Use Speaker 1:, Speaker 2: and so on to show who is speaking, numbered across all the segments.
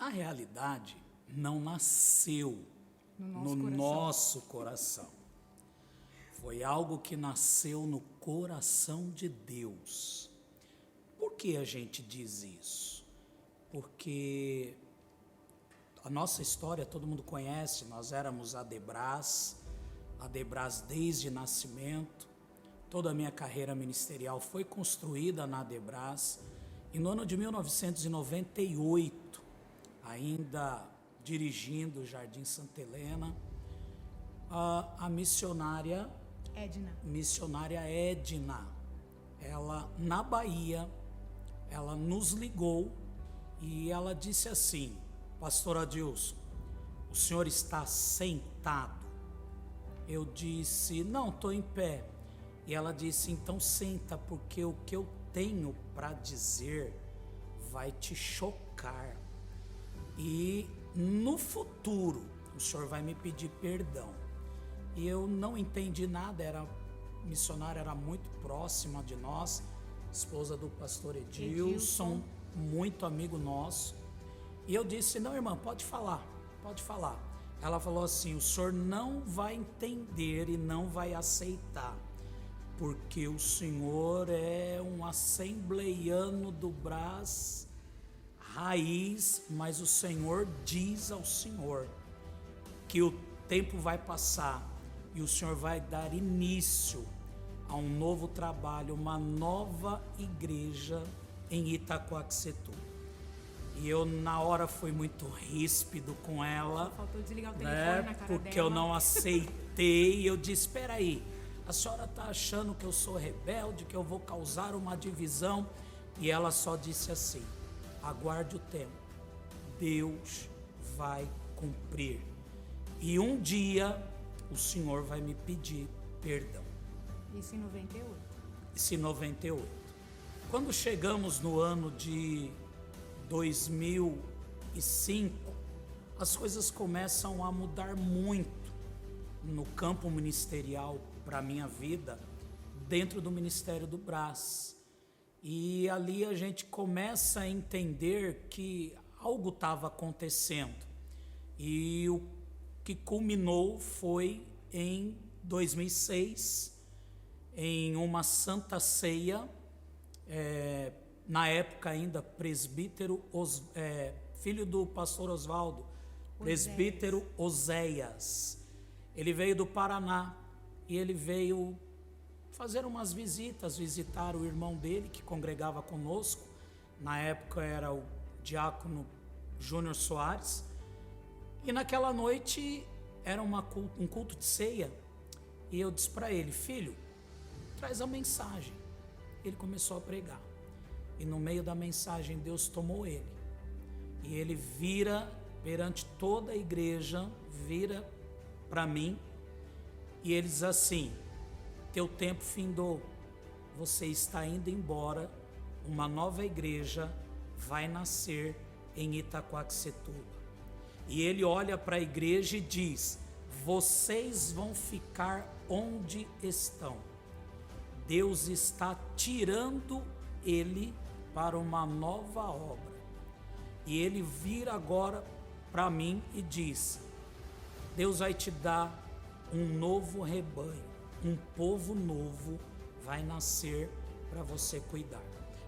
Speaker 1: A realidade não nasceu no nosso coração. Foi algo que nasceu no coração de Deus. Por que a gente diz isso? Porque a nossa história todo mundo conhece, nós éramos Adebras desde nascimento. Toda a minha carreira ministerial foi construída na Adebras. E no ano de 1998, ainda dirigindo o Jardim Santa Helena, a missionária Edna, ela na Bahia, ela nos ligou e ela disse assim: Pastor Adilson, o senhor está sentado? Eu disse: não, estou em pé. E ela disse: então senta, porque o que eu tenho para dizer vai te chocar. E no futuro o senhor vai me pedir perdão. E eu não entendi nada, a missionária era muito próxima de nós, esposa do pastor Edilson, muito amigo nosso. E eu disse: não, irmã, pode falar. Ela falou assim: o senhor não vai entender e não vai aceitar, porque o senhor é um assembleiano do Brás raiz, mas o Senhor diz ao senhor que o tempo vai passar e o senhor vai dar início a um novo trabalho, uma nova igreja em Itaquaquecetuba. E eu na hora fui muito ríspido com ela,
Speaker 2: faltou desligar o telefone na cara
Speaker 1: porque
Speaker 2: dela.
Speaker 1: eu não aceitei. Eu disse: espera aí, a senhora está achando que eu sou rebelde, que eu vou causar uma divisão? E ela só disse assim: aguarde o tempo, Deus vai cumprir. E um dia o Senhor vai me pedir perdão.
Speaker 2: Isso em 98.
Speaker 1: Isso em 98. Quando chegamos no ano de 2005, as coisas começam a mudar muito no campo ministerial para a minha vida, dentro do Ministério do Brás. E ali a gente começa a entender que algo estava acontecendo. E o que culminou foi em 2006, em uma santa ceia, na época ainda presbítero, filho do pastor Oswaldo, presbítero Oséias. Ele veio do Paraná e ele veio fazer umas visitas, visitar o irmão dele que congregava conosco. Na época era o diácono Júnior Soares. E naquela noite era um culto de ceia. E eu disse para ele: filho, traz a mensagem. Ele começou a pregar. E no meio da mensagem Deus tomou ele. E ele vira perante toda a igreja, vira para mim. E ele diz assim: teu tempo findou, você está indo embora, uma nova igreja vai nascer em Itaquaquecetuba. E ele olha para a igreja e diz: vocês vão ficar onde estão. Deus está tirando ele para uma nova obra. E ele vira agora para mim e diz: Deus vai te dar um novo rebanho. Um povo novo vai nascer para você cuidar.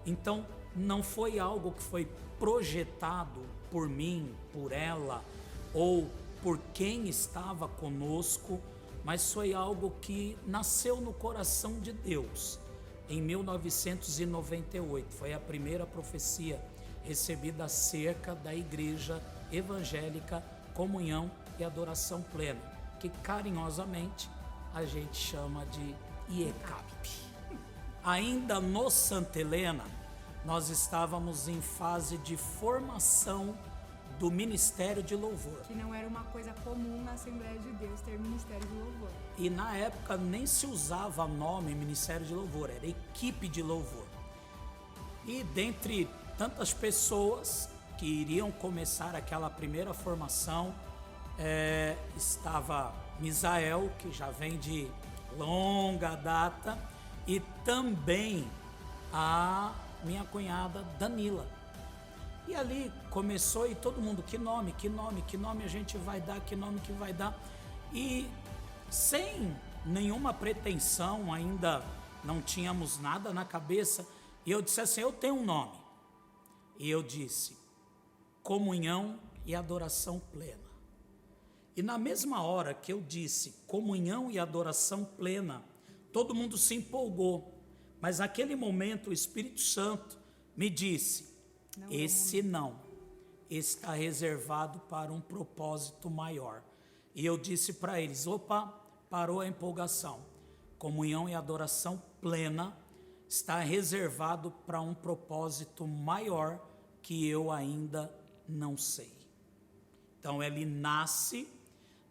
Speaker 1: Então, não foi algo que foi projetado por mim, por ela, ou por quem estava conosco, mas foi algo que nasceu no coração de Deus. Em 1998, foi a primeira profecia recebida acerca da Igreja Evangélica Comunhão e Adoração Plena, que carinhosamente a gente chama de IECAP. Ainda no Santa Helena, nós estávamos em fase de formação do Ministério de Louvor.
Speaker 2: Que não era uma coisa comum na Assembleia de Deus ter Ministério de Louvor.
Speaker 1: E na época nem se usava nome Ministério de Louvor, era equipe de louvor. E dentre tantas pessoas que iriam começar aquela primeira formação, estava Misael, que já vem de longa data, e também a minha cunhada Danila. E ali começou e todo mundo, que nome a gente vai dar, que nome que vai dar. E sem nenhuma pretensão, ainda não tínhamos nada na cabeça, e eu disse assim, eu tenho um nome. E eu disse, comunhão e adoração plena. E na mesma hora que eu disse comunhão e adoração plena, todo mundo se empolgou. Mas naquele momento o Espírito Santo me disse, esse não está reservado para um propósito maior. E eu disse para eles, opa, parou a empolgação. Comunhão e adoração plena está reservado para um propósito maior que eu ainda não sei. Então ele nasce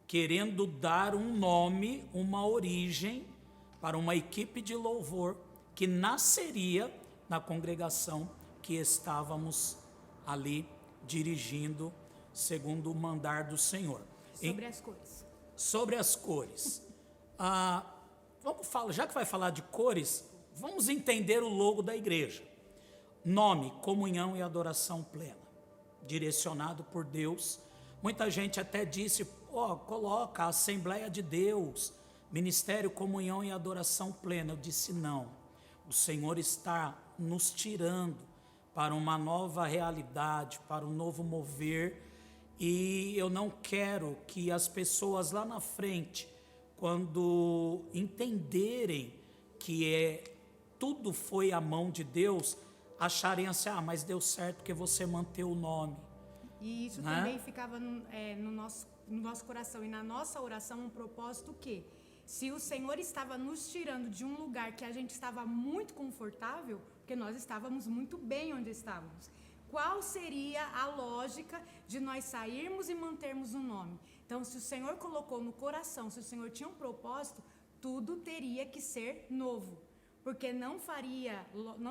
Speaker 1: querendo dar um nome, uma origem para uma equipe de louvor que nasceria na congregação que estávamos ali dirigindo segundo o mandar do Senhor.
Speaker 2: Sobre as cores.
Speaker 1: Sobre as cores. Vamos falar, já que vai falar de cores, vamos entender o logo da igreja. Nome, comunhão e adoração plena, direcionado por Deus. Muita gente até disse, coloca a Assembleia de Deus, Ministério, Comunhão e Adoração Plena. Eu disse não, o Senhor está nos tirando para uma nova realidade, para um novo mover, e eu não quero que as pessoas lá na frente, quando entenderem que tudo foi a mão de Deus, acharem assim, mas deu certo porque você manteve o nome.
Speaker 2: E isso também ficava no nosso coração e na nossa oração um propósito que, se o Senhor estava nos tirando de um lugar que a gente estava muito confortável, porque nós estávamos muito bem onde estávamos, qual seria a lógica de nós sairmos e mantermos o nome? Então, se o Senhor colocou no coração, se o Senhor tinha um propósito, tudo teria que ser novo, porque não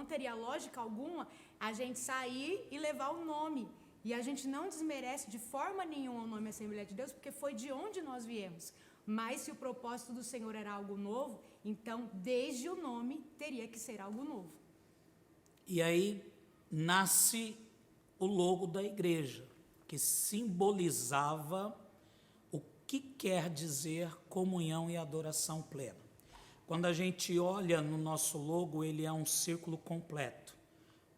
Speaker 2: teria lógica alguma a gente sair e levar o nome. E a gente não desmerece de forma nenhuma o nome Assembleia de Deus, porque foi de onde nós viemos. Mas se o propósito do Senhor era algo novo, então desde o nome teria que ser algo novo.
Speaker 1: E aí nasce o logo da igreja, que simbolizava o que quer dizer comunhão e adoração plena. Quando a gente olha no nosso logo, ele é um círculo completo,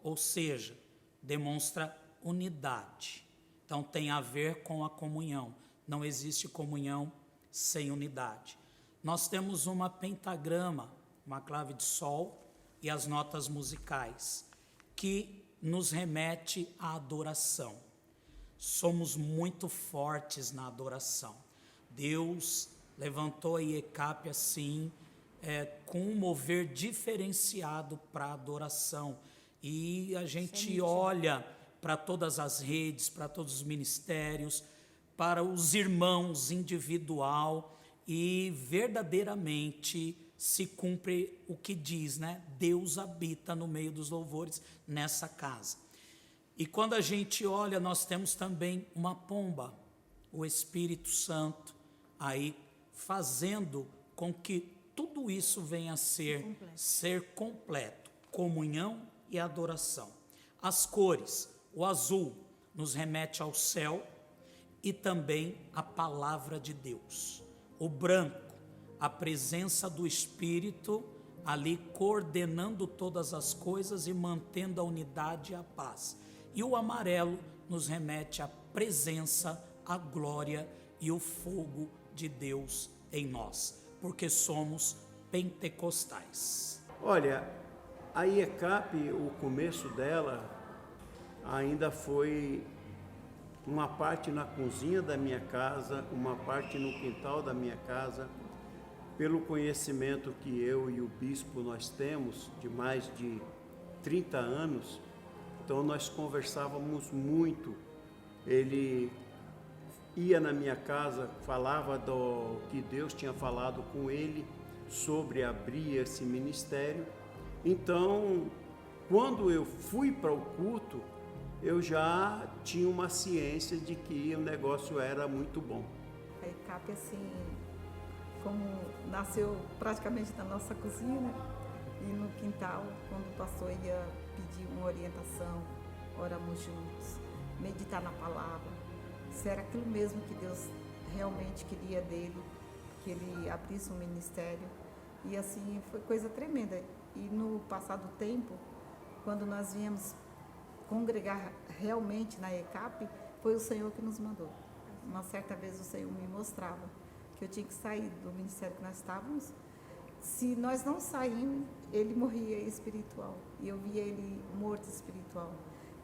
Speaker 1: ou seja, demonstra unidade. Então tem a ver com a comunhão. Não existe comunhão sem unidade. Nós temos uma pentagrama, uma clave de sol e as notas musicais, que nos remete à adoração. Somos muito fortes na adoração. Deus levantou a IECAP assim, com um mover diferenciado para a adoração. E a gente olha para todas as redes, para todos os ministérios, para os irmãos individual, e verdadeiramente se cumpre o que diz, né? Deus habita no meio dos louvores nessa casa. E quando a gente olha, nós temos também uma pomba, o Espírito Santo, aí fazendo com que tudo isso venha a ser completo, comunhão e adoração. As cores, o azul nos remete ao céu e também à palavra de Deus. O branco, a presença do Espírito ali coordenando todas as coisas e mantendo a unidade e a paz. E o amarelo nos remete à presença, à glória e o fogo de Deus em nós, porque somos pentecostais.
Speaker 3: Olha, a IECAP, o começo dela ainda foi uma parte na cozinha da minha casa, uma parte no quintal da minha casa. Pelo conhecimento que eu e o bispo nós temos de mais de 30 anos, então nós conversávamos muito. Ele ia na minha casa, falava do que Deus tinha falado com ele sobre abrir esse ministério. Então, quando eu fui para o culto, eu já tinha uma ciência de que o negócio era muito bom.
Speaker 4: A IECAP, assim, como nasceu praticamente na nossa cozinha, né? E no quintal, quando o pastor ia pedir uma orientação, oramos juntos, meditar na palavra, se era aquilo mesmo que Deus realmente queria dele, que ele abrisse um ministério. E assim, foi coisa tremenda. E no passar do tempo, quando nós viemos congregar realmente na ECAP, foi o Senhor que nos mandou. Uma certa vez o Senhor me mostrava que eu tinha que sair do ministério que nós estávamos. Se nós não saímos, ele morria espiritual. E eu via ele morto espiritual.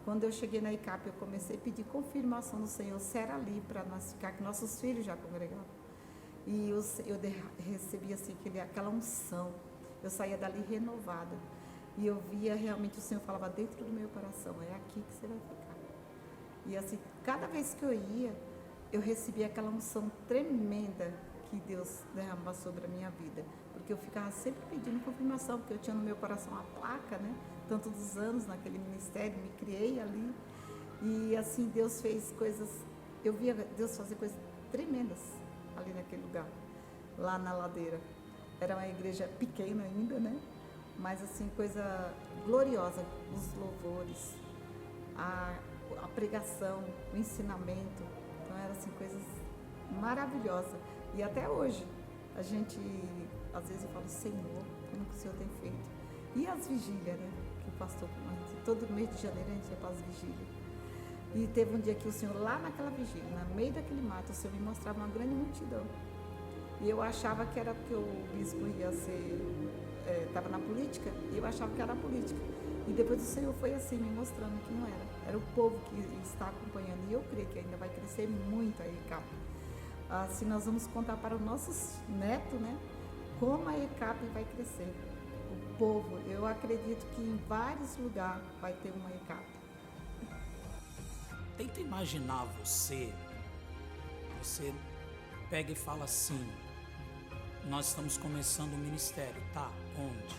Speaker 4: Quando eu cheguei na ECAP, eu comecei a pedir confirmação do Senhor, se era ali para nós ficar, que nossos filhos já congregavam. E eu recebi assim, aquela unção. Eu saía dali renovada. E eu via realmente, o Senhor falava dentro do meu coração, é aqui que você vai ficar. E assim, cada vez que eu ia, eu recebia aquela unção tremenda que Deus derramava sobre a minha vida. Porque eu ficava sempre pedindo confirmação, porque eu tinha no meu coração a placa, né? Tantos dos anos naquele ministério, me criei ali. E assim, Deus fez coisas, eu via Deus fazer coisas tremendas ali naquele lugar, lá na ladeira. Era uma igreja pequena ainda, né? Mas assim, coisa gloriosa, os louvores, a pregação, o ensinamento. Então era assim, coisas maravilhosas. E até hoje, a gente, às vezes eu falo, Senhor, como que o Senhor tem feito? E as vigílias, né? Que o pastor, todo mês de janeiro a gente ia para as vigílias. E teve um dia que o Senhor, lá naquela vigília, no meio daquele mato, o Senhor me mostrava uma grande multidão. E eu achava que era porque o bispo ia ser, estava na política, e eu achava que era a política. E depois o Senhor foi assim, me mostrando que não era. Era o povo que está acompanhando. E eu creio que ainda vai crescer muito a ECAP. Assim, nós vamos contar para os nossos netos, né? Como a ECAP vai crescer. O povo, eu acredito que em vários lugares vai ter uma ECAP.
Speaker 1: Tenta imaginar você pega e fala assim, nós estamos começando o ministério, tá? Onde?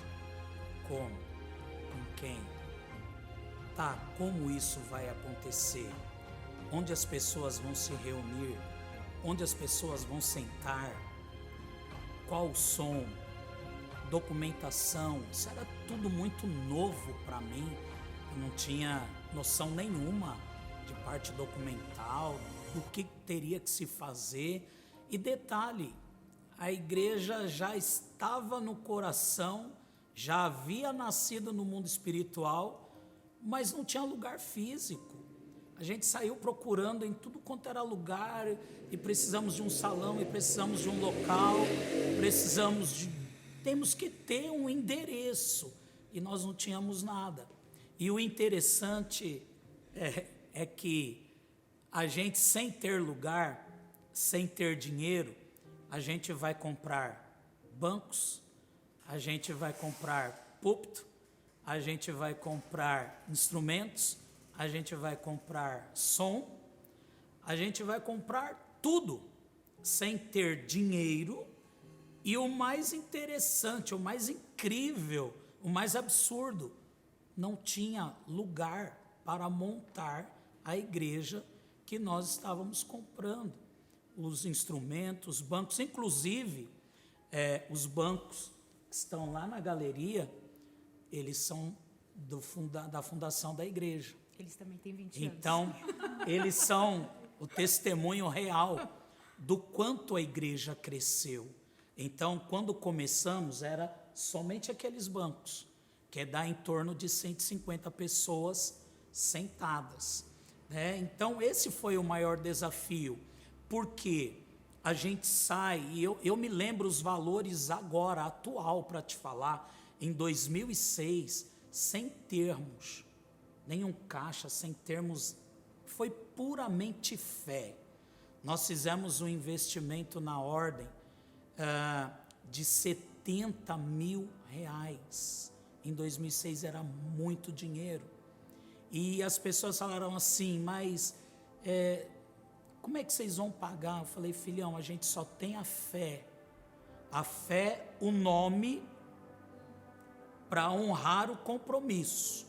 Speaker 1: Como? Com quem? Tá, como isso vai acontecer? Onde as pessoas vão se reunir? Onde as pessoas vão sentar? Qual o som? Documentação? Isso era tudo muito novo para mim. Eu não tinha noção nenhuma de parte documental, do que teria que se fazer. E detalhe, a igreja já estava no coração, já havia nascido no mundo espiritual, mas não tinha lugar físico. A gente saiu procurando em tudo quanto era lugar, e precisamos de um salão, e precisamos de um local, temos que ter um endereço, e nós não tínhamos nada. E o interessante é que a gente, sem ter lugar, sem ter dinheiro, a gente vai comprar bancos, a gente vai comprar púlpito, a gente vai comprar instrumentos, a gente vai comprar som, a gente vai comprar tudo sem ter dinheiro. E o mais interessante, o mais incrível, o mais absurdo, não tinha lugar para montar a igreja que nós estávamos comprando. Os instrumentos, os bancos, inclusive os bancos que estão lá na galeria, eles são da fundação da igreja.
Speaker 2: Eles também têm 20 anos.
Speaker 1: Então, eles são o testemunho real do quanto a igreja cresceu. Então, quando começamos, era somente aqueles bancos, que dá em torno de 150 pessoas sentadas, né? Então, esse foi o maior desafio, porque a gente sai, e eu me lembro os valores agora, atual, para te falar, em 2006, sem termos nenhum caixa, sem termos, foi puramente fé. Nós fizemos um investimento na ordem de R$70 mil. Em 2006 era muito dinheiro. E as pessoas falaram assim, mas como é que vocês vão pagar? Eu falei, filhão, a gente só tem a fé, o nome, para honrar o compromisso.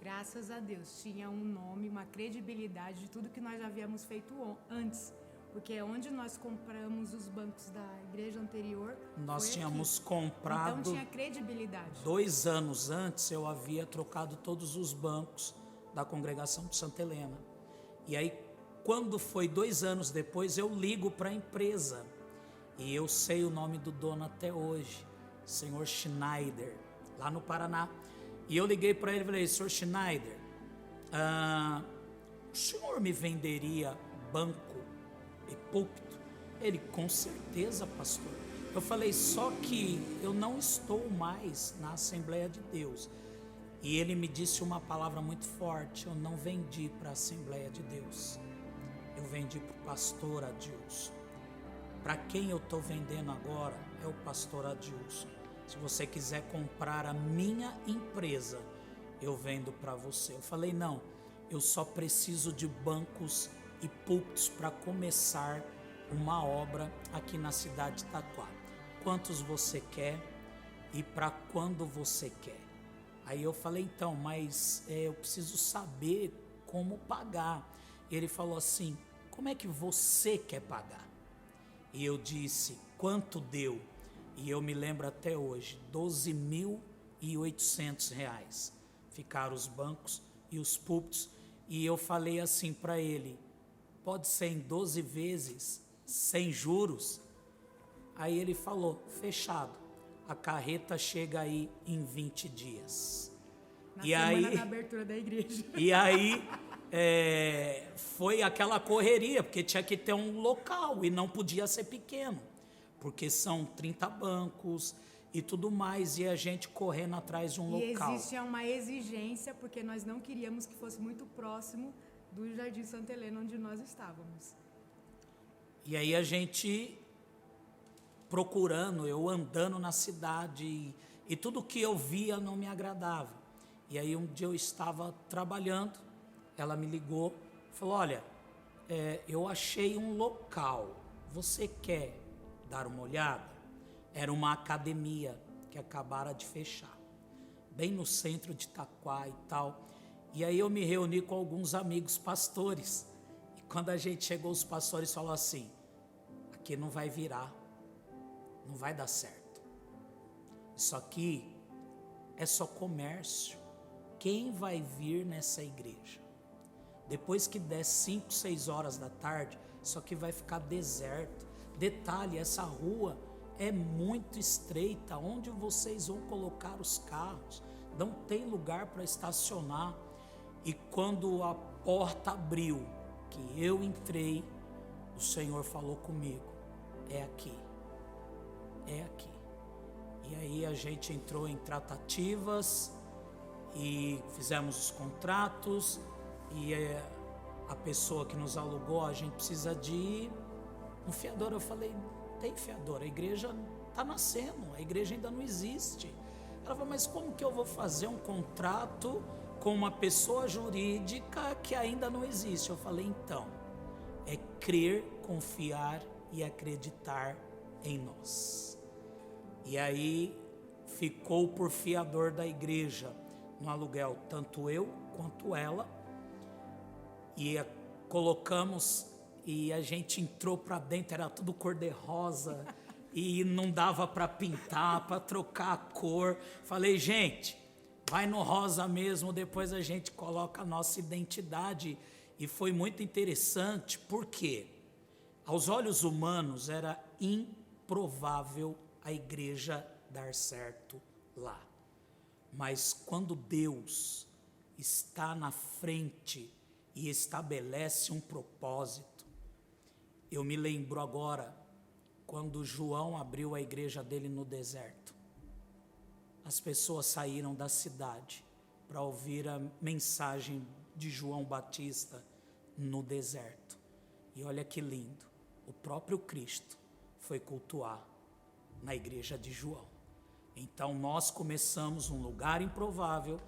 Speaker 2: Graças a Deus, tinha um nome, uma credibilidade de tudo que nós havíamos feito antes. Porque é onde nós compramos os bancos da igreja anterior.
Speaker 1: Nós tínhamos comprado.
Speaker 2: Então tinha credibilidade.
Speaker 1: 2 anos antes eu havia trocado todos os bancos da congregação de Santa Helena. E aí, quando foi 2 anos depois, eu ligo para a empresa. E eu sei o nome do dono até hoje, senhor Schneider, lá no Paraná. E eu liguei para ele e falei, senhor Schneider, o senhor me venderia banco e púlpito? Ele, com certeza, pastor. Eu falei, só que eu não estou mais na Assembleia de Deus. E ele me disse uma palavra muito forte, eu não vendi para a Assembleia de Deus. Eu vendi para o pastor Adilson. Para quem eu estou vendendo agora é o pastor Adilson. Se você quiser comprar a minha empresa, eu vendo para você. Eu falei, não, eu só preciso de bancos e púlpitos para começar uma obra aqui na cidade de Itaquá. Quantos você quer e para quando você quer? Aí eu falei, então, mas eu preciso saber como pagar. Ele falou assim, como é que você quer pagar? E eu disse, quanto deu? E eu me lembro até hoje, R$12.800. Ficaram os bancos e os púlpitos. E eu falei assim para ele, pode ser em 12 vezes, sem juros? Aí ele falou, fechado, a carreta chega aí em 20 dias.
Speaker 2: Na semana da abertura da igreja.
Speaker 1: E aí foi aquela correria, porque tinha que ter um local e não podia ser pequeno, porque são 30 bancos e tudo mais, e a gente correndo atrás de um local.
Speaker 2: E existe uma exigência, porque nós não queríamos que fosse muito próximo do Jardim Santa Helena, onde nós estávamos.
Speaker 1: E aí a gente procurando, eu andando na cidade, e tudo que eu via não me agradava. E aí um dia eu estava trabalhando, ela me ligou, falou, olha, eu achei um local, você quer dar uma olhada? Era uma academia que acabara de fechar, bem no centro de Itaquá e tal. E aí eu me reuni com alguns amigos pastores, e quando a gente chegou, os pastores falaram assim, aqui não vai virar, não vai dar certo, isso aqui é só comércio, quem vai vir nessa igreja? Depois que der 5, 6 horas da tarde, isso aqui vai ficar deserto. Detalhe, essa rua é muito estreita, onde vocês vão colocar os carros? Não tem lugar para estacionar. E quando a porta abriu, que eu entrei, o Senhor falou comigo, é aqui, é aqui. E aí a gente entrou em tratativas e fizemos os contratos, e a pessoa que nos alugou, a gente precisa de um fiador. Eu falei, tem fiador, a igreja está nascendo, a igreja ainda não existe. Ela falou, mas como que eu vou fazer um contrato com uma pessoa jurídica que ainda não existe? Eu falei, então, é crer, confiar e acreditar em nós. E aí ficou por fiador da igreja no aluguel, tanto eu quanto ela, e colocamos, e a gente entrou para dentro, era tudo cor-de-rosa, e não dava para pintar, para trocar a cor. Falei, gente, vai no rosa mesmo, depois a gente coloca a nossa identidade. E foi muito interessante, porque aos olhos humanos era improvável a igreja dar certo lá. Mas quando Deus está na frente e estabelece um propósito, eu me lembro agora, quando João abriu a igreja dele no deserto, as pessoas saíram da cidade para ouvir a mensagem de João Batista no deserto. E olha que lindo, o próprio Cristo foi cultuar na igreja de João. Então nós começamos um lugar improvável,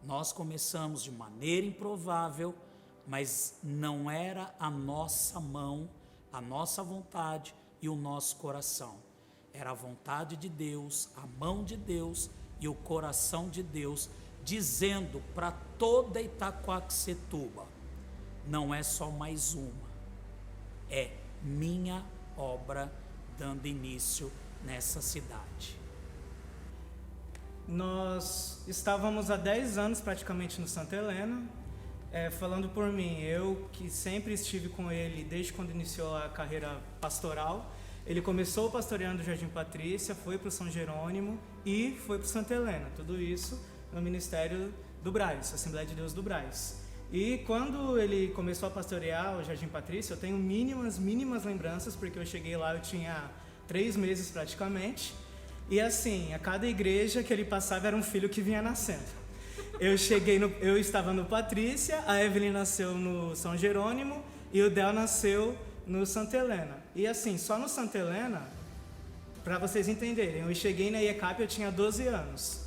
Speaker 1: nós começamos de maneira improvável, mas não era a nossa mão, a nossa vontade e o nosso coração. Era a vontade de Deus, a mão de Deus e o coração de Deus, dizendo para toda Itaquaquecetuba, não é só mais uma, é minha obra dando início nessa cidade.
Speaker 5: Nós estávamos há 10 anos praticamente no Santa Helena, Falando por mim, eu que sempre estive com ele desde quando iniciou a carreira pastoral, ele começou pastoreando o Jardim Patrícia, foi para o São Jerônimo e foi para o Santa Helena, tudo isso no Ministério do Brás, Assembleia de Deus do Brás. E quando ele começou a pastorear o Jardim Patrícia, eu tenho mínimas lembranças, porque eu cheguei lá, eu tinha 3 meses praticamente, e assim, a cada igreja que ele passava era um filho que vinha nascendo. Eu estava no Patrícia, a Evelyn nasceu no São Jerônimo e o Del nasceu no Santa Helena. E assim, só no Santa Helena, para vocês entenderem, eu cheguei na IECAP, eu tinha 12 anos.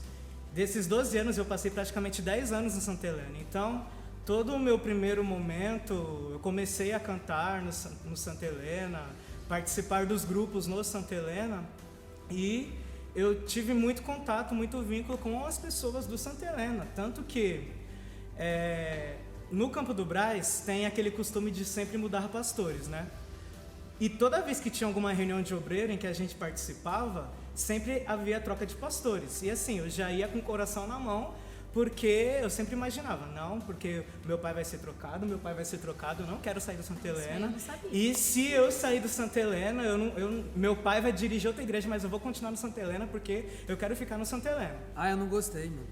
Speaker 5: Desses 12 anos, eu passei praticamente 10 anos no Santa Helena. Então, todo o meu primeiro momento, eu comecei a cantar no Santa Helena, participar dos grupos no Santa Helena, e eu tive muito contato, muito vínculo com as pessoas do Santa Helena. Tanto que no Campo do Brás tem aquele costume de sempre mudar pastores, né? E toda vez que tinha alguma reunião de obreiro em que a gente participava, sempre havia troca de pastores. E assim, eu já ia com o coração na mão, porque eu sempre imaginava, não, porque meu pai vai ser trocado, eu não quero sair do Santa Helena. E se eu sair do Santa Helena, meu pai vai dirigir outra igreja, mas eu vou continuar no Santa Helena porque eu quero ficar no Santa Helena.
Speaker 6: Eu não gostei, mano.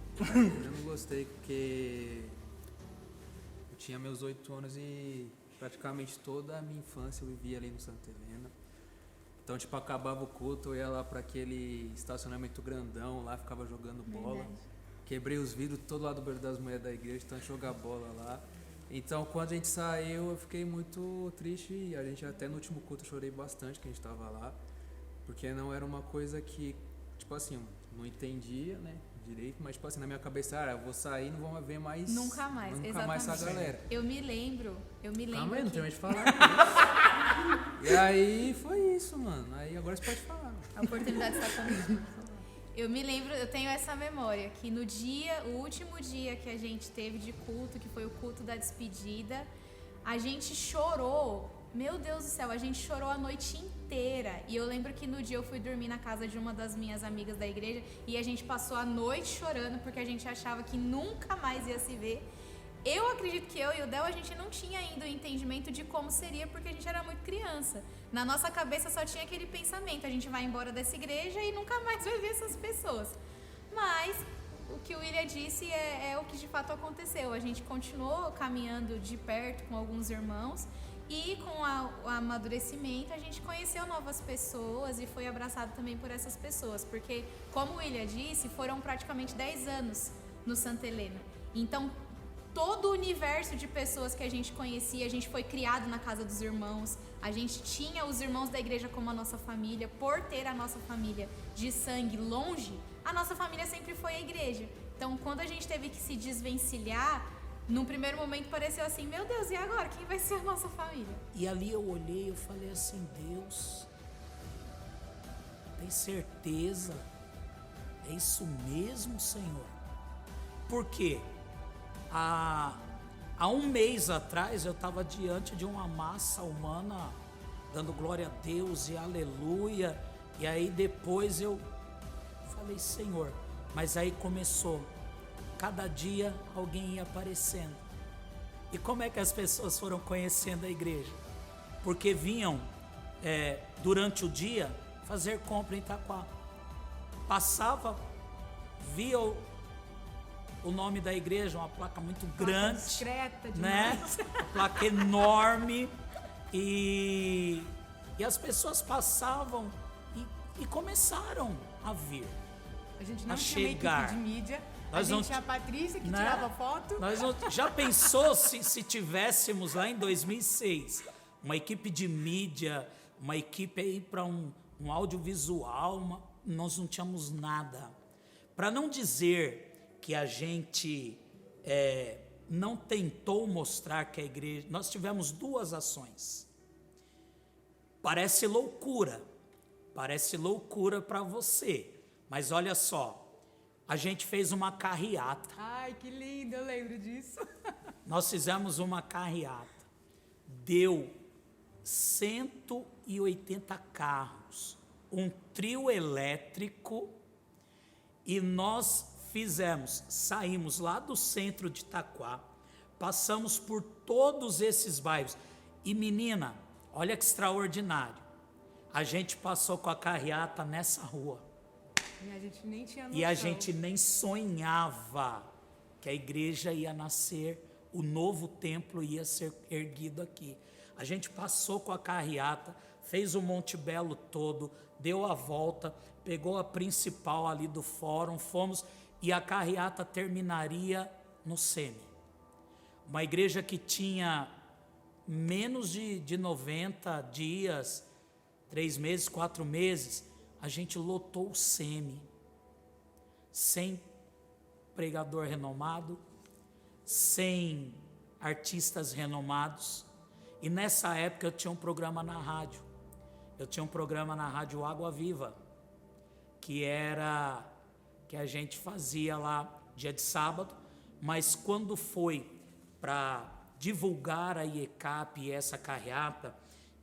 Speaker 6: Eu não gostei porque eu tinha meus 8 anos e praticamente toda a minha infância eu vivia ali no Santa Helena. Então, tipo, acabava o culto, eu ia lá para aquele estacionamento grandão, lá ficava jogando bola. Verdade. Quebrei os vidros todo lá do banheiro das mulheres da igreja, tanto jogar bola lá. Então, quando a gente saiu, eu fiquei muito triste. E a gente até no último culto eu chorei bastante que a gente tava lá. Porque não era uma coisa que, tipo assim, eu não entendia, né, direito. Mas, tipo assim, na minha cabeça, eu vou sair e não vou ver mais...
Speaker 7: Nunca mais,
Speaker 6: nunca mais essa galera.
Speaker 7: Eu me lembro
Speaker 6: Calma aí, não tem mais de falar. E aí, foi isso, mano. Aí, agora você pode falar.
Speaker 7: A oportunidade está comigo. Eu me lembro, eu tenho essa memória, que no o último dia que a gente teve de culto, que foi o culto da despedida, a gente chorou, meu Deus do céu, a gente chorou a noite inteira. E eu lembro que no dia eu fui dormir na casa de uma das minhas amigas da igreja e a gente passou a noite chorando porque a gente achava que nunca mais ia se ver. Eu acredito que eu e o Del, a gente não tinha ainda o entendimento de como seria, porque a gente era muito criança. Na nossa cabeça só tinha aquele pensamento, a gente vai embora dessa igreja e nunca mais vai ver essas pessoas. Mas o que o William disse é o que de fato aconteceu. A gente continuou caminhando de perto com alguns irmãos e com o amadurecimento a gente conheceu novas pessoas e foi abraçado também por essas pessoas. Porque, como o William disse, foram praticamente 10 anos no Santa Helena. Então, todo o universo de pessoas que a gente conhecia, a gente foi criado na casa dos irmãos, a gente tinha os irmãos da igreja como a nossa família. Por ter a nossa família de sangue longe, a nossa família sempre foi a igreja. Então, quando a gente teve que se desvencilhar, num primeiro momento pareceu assim, meu Deus, e agora? Quem vai ser a nossa família?
Speaker 1: E ali eu olhei, eu falei assim, Deus, tem certeza? É isso mesmo, Senhor? Por quê? Há 1 mês atrás eu estava diante de uma massa humana dando glória a Deus e aleluia, e aí depois eu falei, Senhor, mas aí começou, cada dia alguém ia aparecendo. E como é que as pessoas foram conhecendo a igreja? Porque vinham durante o dia fazer compra em Itaquá, passava, via o nome da igreja, uma placa muito grande,
Speaker 2: discreta
Speaker 1: né? Uma placa enorme, e as pessoas passavam e começaram a vir,
Speaker 2: a gente não
Speaker 1: a
Speaker 2: tinha
Speaker 1: chegar.
Speaker 2: Uma equipe de mídia,
Speaker 1: Nós
Speaker 2: a gente tinha a Patrícia que tirava foto.
Speaker 1: Já pensou se tivéssemos lá em 2006 uma equipe de mídia, uma equipe aí para um audiovisual, nós não tínhamos nada. Para não dizer que a gente não tentou mostrar que a igreja... Nós tivemos 2 ações. Parece loucura para você, mas olha só, a gente fez uma carreata.
Speaker 2: Ai, que lindo, eu lembro disso.
Speaker 1: Nós fizemos uma carreata, deu 180 carros, um trio elétrico, e nós saímos lá do centro de Itaquá, passamos por todos esses bairros. E menina, olha que extraordinário. A gente passou com a carreata nessa rua.
Speaker 2: E a gente nem tinha noção.
Speaker 1: E a gente nem sonhava que a igreja ia nascer, o novo templo ia ser erguido aqui. A gente passou com a carreata, fez o Monte Belo todo, deu a volta, pegou a principal ali do fórum, fomos, e a carreata terminaria no Semi. Uma igreja que tinha menos de 90 dias, 3 meses, 4 meses, a gente lotou o Semi, sem pregador renomado, sem artistas renomados. E nessa época eu tinha um programa na rádio. Eu tinha um programa na rádio Água Viva, que a gente fazia lá dia de sábado, mas quando foi para divulgar a IECAP e essa carreata,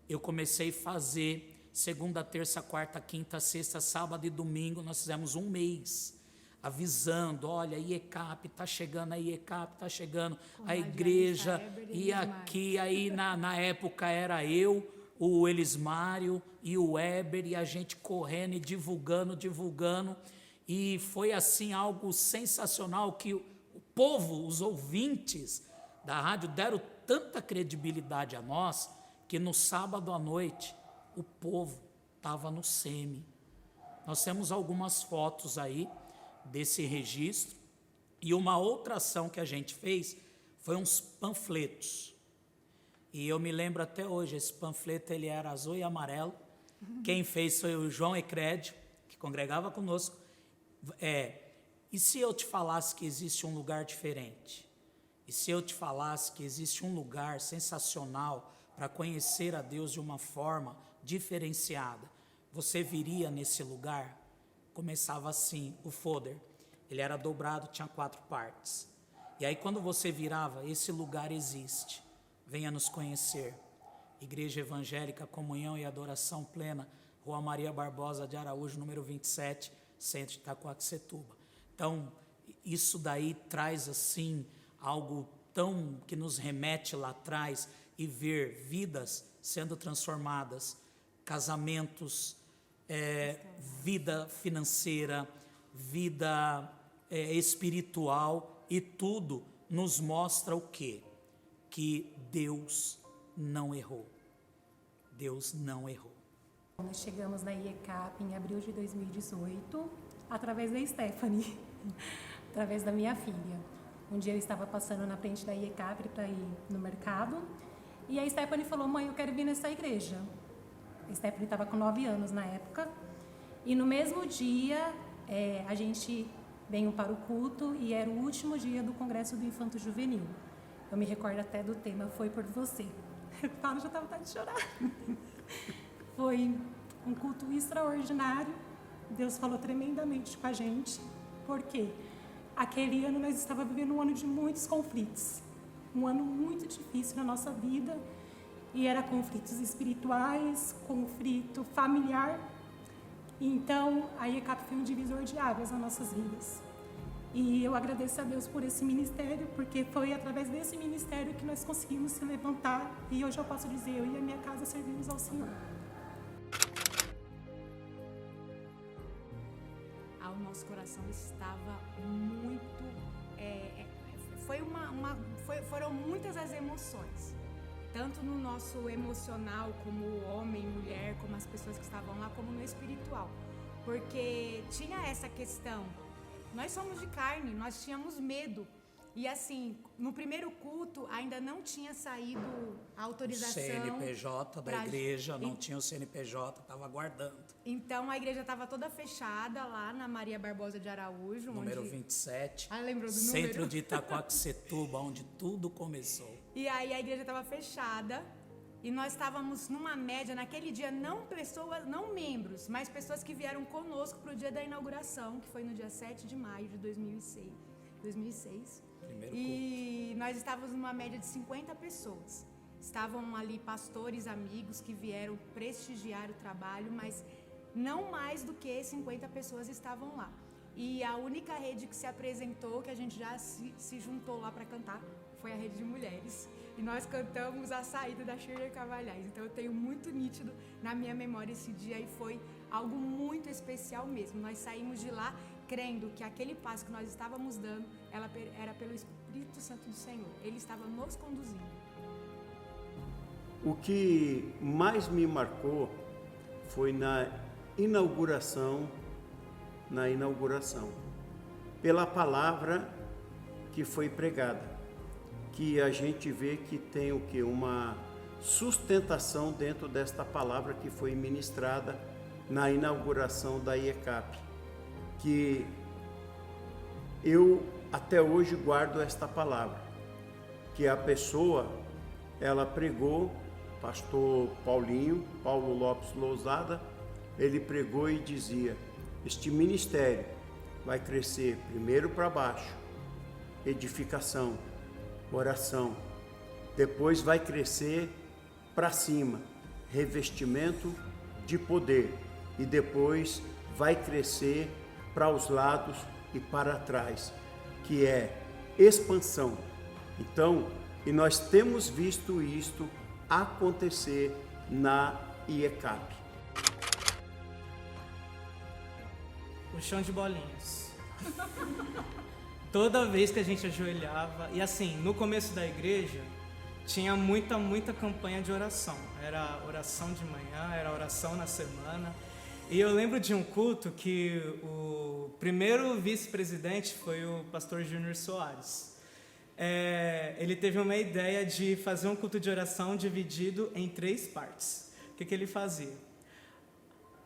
Speaker 1: eu comecei a fazer segunda, terça, quarta, quinta, sexta, sábado e domingo. Nós fizemos um mês avisando, olha, a IECAP está chegando, a IECAP está chegando, a igreja, e aqui, aí na época era eu, o Elismário e o Weber, e a gente correndo e divulgando, e foi assim algo sensacional, que o povo, os ouvintes da rádio deram tanta credibilidade a nós, que no sábado à noite o povo estava no Semi. Nós temos algumas fotos aí desse registro, e uma outra ação que a gente fez foi uns panfletos, e eu me lembro até hoje, esse panfleto ele era azul e amarelo. Quem fez foi o João Ecrédio, que congregava conosco. E se eu te falasse que existe um lugar diferente? E se eu te falasse que existe um lugar sensacional para conhecer a Deus de uma forma diferenciada? Você viria nesse lugar? Começava assim, o folder, ele era dobrado, tinha 4 partes. E aí quando você virava, esse lugar existe, venha nos conhecer. Igreja Evangélica, Comunhão e Adoração Plena, Rua Maria Barbosa de Araújo, número 27, centro de Itacoaxetuba. Então, isso daí traz assim, algo tão que nos remete lá atrás, e ver vidas sendo transformadas, casamentos, vida financeira, vida espiritual, e tudo nos mostra o quê? Que Deus não errou. Deus não errou.
Speaker 8: Nós chegamos na IECAP em abril de 2018, através da Stephanie, através da minha filha. Um dia eu estava passando na frente da IECAP para ir no mercado, e a Stephanie falou, mãe, eu quero vir nessa igreja. A Stephanie estava com 9 anos na época, e no mesmo dia a gente veio para o culto, e era o último dia do Congresso do Infanto Juvenil. Eu me recordo até do tema, foi por você. Eu falo, já estava vontade de chorar. Foi um culto extraordinário, Deus falou tremendamente com a gente, porque aquele ano nós estávamos vivendo um ano de muitos conflitos, um ano muito difícil na nossa vida, e era conflitos espirituais, conflito familiar. Então, a IECAP foi um divisor de águas nas nossas vidas. E eu agradeço a Deus por esse ministério, porque foi através desse ministério que nós conseguimos se levantar, e hoje eu posso dizer, eu e a minha casa servimos ao Senhor.
Speaker 2: O nosso coração estava muito... foram muitas as emoções, tanto no nosso emocional, como homem, mulher, como as pessoas que estavam lá, como no espiritual, porque tinha essa questão, nós somos de carne, nós tínhamos medo, e assim, no primeiro culto ainda não tinha saído a autorização.
Speaker 1: O CNPJ da igreja, não tinha o CNPJ, estava aguardando.
Speaker 2: Então a igreja estava toda fechada lá na Maria Barbosa de Araújo.
Speaker 1: Número 27.
Speaker 2: Lembrou do
Speaker 1: Centro
Speaker 2: número?
Speaker 1: de Itacoaxetuba, onde tudo começou.
Speaker 2: E aí a igreja estava fechada, e nós estávamos numa média, naquele dia, não membros, mas pessoas que vieram conosco para o dia da inauguração, que foi no dia 7 de maio de 2006. E nós estávamos numa média de 50 pessoas. Estavam ali pastores, amigos que vieram prestigiar o trabalho, mas não mais do que 50 pessoas estavam lá. E a única rede que se apresentou, que a gente já se juntou lá para cantar, foi a rede de mulheres. E nós cantamos a saída da Shirley Carvalhais. Então eu tenho muito nítido na minha memória esse dia e foi algo muito especial mesmo. Nós saímos de lá crendo que aquele passo que nós estávamos dando era pelo Espírito Santo do Senhor. Ele estava nos conduzindo.
Speaker 3: O que mais me marcou foi na inauguração, pela palavra que foi pregada, que a gente vê que tem o que? Uma sustentação dentro desta palavra que foi ministrada na inauguração da IECAP, que eu até hoje guardo esta palavra, que a pessoa, ela pregou, pastor Paulo Lopes Lousada, ele pregou e dizia: este ministério vai crescer primeiro para baixo, edificação, oração, depois vai crescer para cima, revestimento de poder, e depois vai crescer para os lados e para trás, que é expansão. Então, e nós temos visto isto acontecer na IECAP.
Speaker 5: O chão de bolinhas. Toda vez que a gente ajoelhava, e assim, no começo da igreja, tinha muita campanha de oração. Era oração de manhã, era oração na semana. E eu lembro de um culto que o primeiro vice-presidente foi o pastor Júnior Soares. Ele teve uma ideia de fazer um culto de oração dividido em 3 partes. O que ele fazia?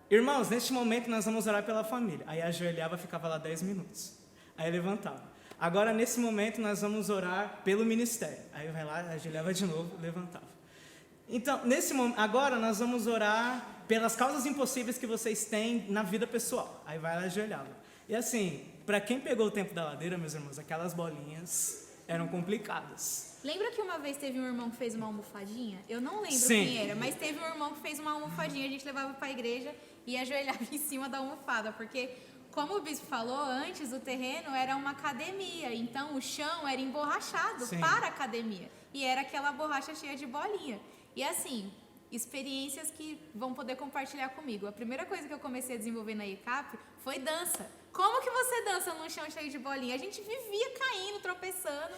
Speaker 5: Irmãos, neste momento nós vamos orar pela família. Aí ajoelhava, ficava lá 10 minutos. Aí levantava. Agora, nesse momento, nós vamos orar pelo ministério. Aí vai lá, ajoelhava de novo, levantava. Então, nesse momento, agora nós vamos orar pelas causas impossíveis que vocês têm na vida pessoal. Aí vai lá, ajoelhava. E assim, para quem pegou o tempo da ladeira, meus irmãos, aquelas bolinhas eram complicadas.
Speaker 7: Lembra que uma vez teve um irmão que fez uma almofadinha? Eu não lembro
Speaker 5: Sim.
Speaker 7: quem era, mas teve um irmão que fez uma almofadinha, a gente levava para a igreja e ajoelhava em cima da almofada, porque, como o bispo falou antes, o terreno era uma academia, então o chão era emborrachado para a academia, e era aquela borracha cheia de bolinha. E assim, experiências que vão poder compartilhar comigo. A primeira coisa que eu comecei a desenvolver na IECAP foi dança. Como que você dança num chão cheio de bolinha? A gente vivia caindo, tropeçando,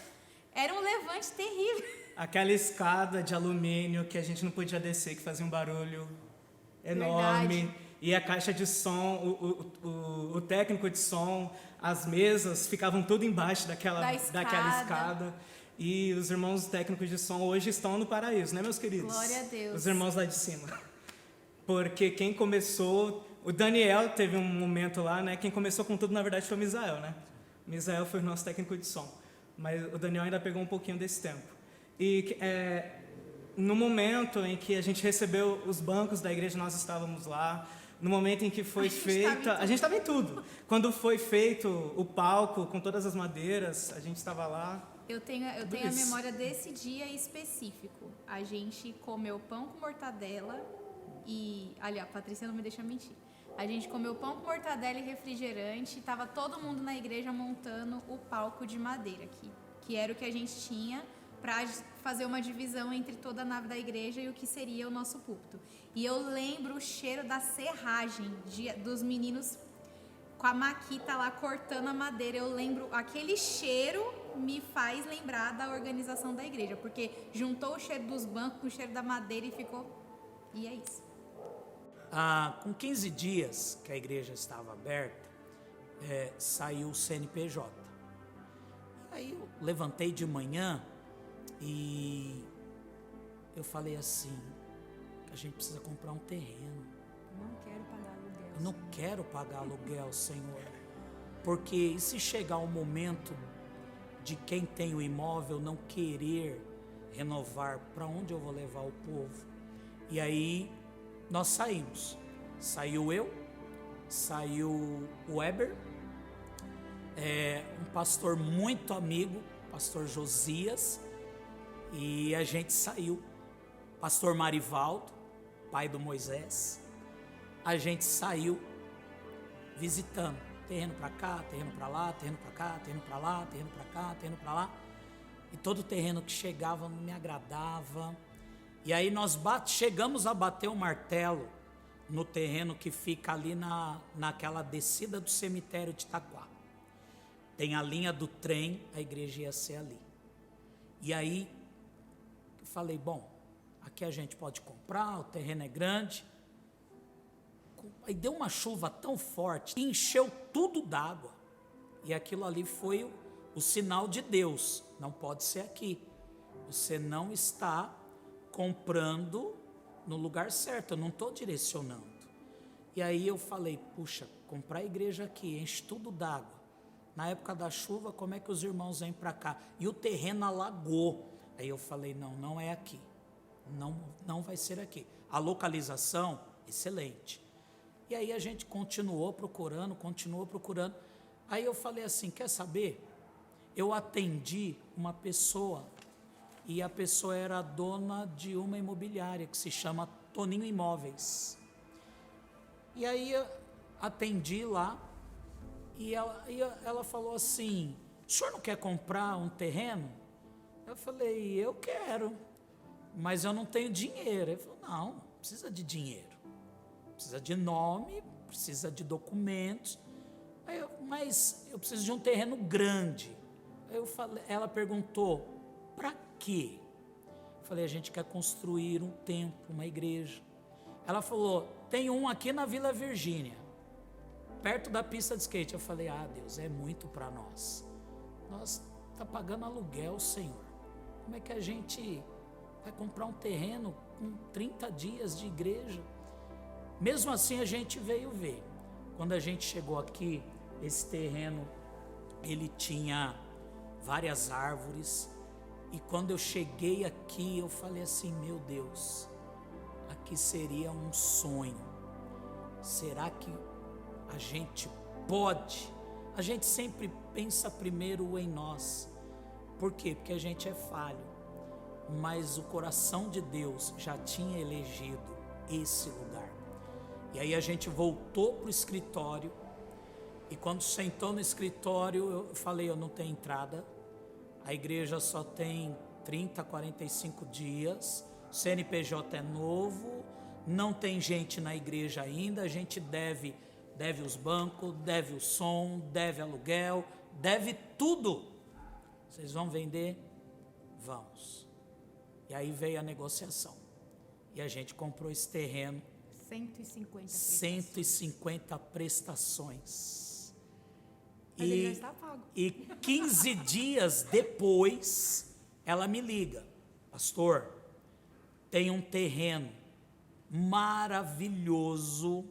Speaker 7: era um levante terrível.
Speaker 5: Aquela escada de alumínio que a gente não podia descer, que fazia um barulho enorme. Verdade. E a caixa de som, o técnico de som, as mesas ficavam tudo embaixo daquela escada. E os irmãos técnicos de som hoje estão no paraíso, né, meus queridos?
Speaker 7: Glória a Deus.
Speaker 5: Os irmãos lá de cima. Porque quem começou... O Daniel teve um momento lá, né? Quem começou com tudo, na verdade, foi o Misael, né? O Misael foi o nosso técnico de som. Mas o Daniel ainda pegou um pouquinho desse tempo. E no momento em que a gente recebeu os bancos da igreja, nós estávamos lá. No momento em que foi feita... A gente estava em tudo. Quando foi feito o palco com todas as madeiras, a gente estava lá.
Speaker 7: Eu tenho a memória desse dia específico. A gente comeu pão com mortadela e... Aliás, a Patrícia não me deixa mentir. A gente comeu pão com mortadela e refrigerante. Estava todo mundo na igreja montando o palco de madeira, que era o que a gente tinha para fazer uma divisão entre toda a nave da igreja e o que seria o nosso púlpito. E eu lembro o cheiro da serragem dos meninos com a maquita lá cortando a madeira. Eu lembro, aquele cheiro me faz lembrar da organização da igreja, porque juntou o cheiro dos bancos com o cheiro da madeira e ficou... E é isso.
Speaker 1: Com 15 dias que a igreja estava aberta, saiu o CNPJ. Aí eu levantei de manhã e eu falei assim, a gente precisa comprar um terreno.
Speaker 2: Não quero pagar aluguel.
Speaker 1: Eu não quero pagar aluguel, Senhor. Porque e se chegar o momento de quem tem o imóvel não querer renovar, para onde eu vou levar o povo? E aí nós saímos. Saiu eu, saiu o Weber, um pastor muito amigo, pastor Josias, e a gente saiu. Pastor Marivaldo, pai do Moisés, a gente saiu visitando terreno para cá, terreno para lá, terreno para cá, terreno para lá, terreno para cá, terreno para lá. E todo terreno que chegava não me agradava. E aí nós chegamos a bater o martelo no terreno que fica ali naquela descida do cemitério de Itaquá. Tem a linha do trem, a igreja ia ser ali. E aí eu falei, bom, aqui a gente pode comprar, o terreno é grande. Aí deu uma chuva tão forte, que encheu tudo d'água. E aquilo ali foi o sinal de Deus. Não pode ser aqui. Você não está comprando no lugar certo, eu não estou direcionando. E aí eu falei, puxa, comprar a igreja aqui, enche tudo d'água. Na época da chuva, como é que os irmãos vêm para cá? E o terreno alagou. Aí eu falei, não é aqui. Não vai ser aqui. A localização, excelente. E aí a gente continuou procurando. Aí eu falei assim, quer saber? Eu atendi uma pessoa, e a pessoa era dona de uma imobiliária que se chama Toninho Imóveis. E aí eu atendi lá, e ela falou assim, o senhor não quer comprar um terreno? Eu falei, eu quero, mas eu não tenho dinheiro. Ele falou, não precisa de dinheiro, precisa de nome, precisa de documentos, mas eu preciso de um terreno grande. Ela perguntou, para quê? Eu falei, a gente quer construir um templo, uma igreja. Ela falou, tem um aqui na Vila Virgínia, perto da pista de skate. Eu falei, Deus, é muito para nós. Nós está pagando aluguel, Senhor. Como é que a gente vai comprar um terreno com 30 dias de igreja? Mesmo assim, a gente veio ver. Quando a gente chegou aqui, esse terreno, ele tinha várias árvores. E quando eu cheguei aqui, eu falei assim, meu Deus, aqui seria um sonho. Será que a gente pode? A gente sempre pensa primeiro em nós. Por quê? Porque a gente é falho. Mas o coração de Deus já tinha elegido esse lugar. E aí a gente voltou para o escritório. E quando sentou no escritório, eu falei, eu não tenho entrada. A igreja só tem 30, 45 dias. O CNPJ é novo. Não tem gente na igreja ainda. A gente deve os bancos, deve o som, deve aluguel, deve tudo. Vocês vão vender? Vamos. E aí veio a negociação. E a gente comprou esse terreno. 150 prestações.
Speaker 2: Mas ele já está pago.
Speaker 1: E 15 dias depois, ela me liga. Pastor, tem um terreno maravilhoso.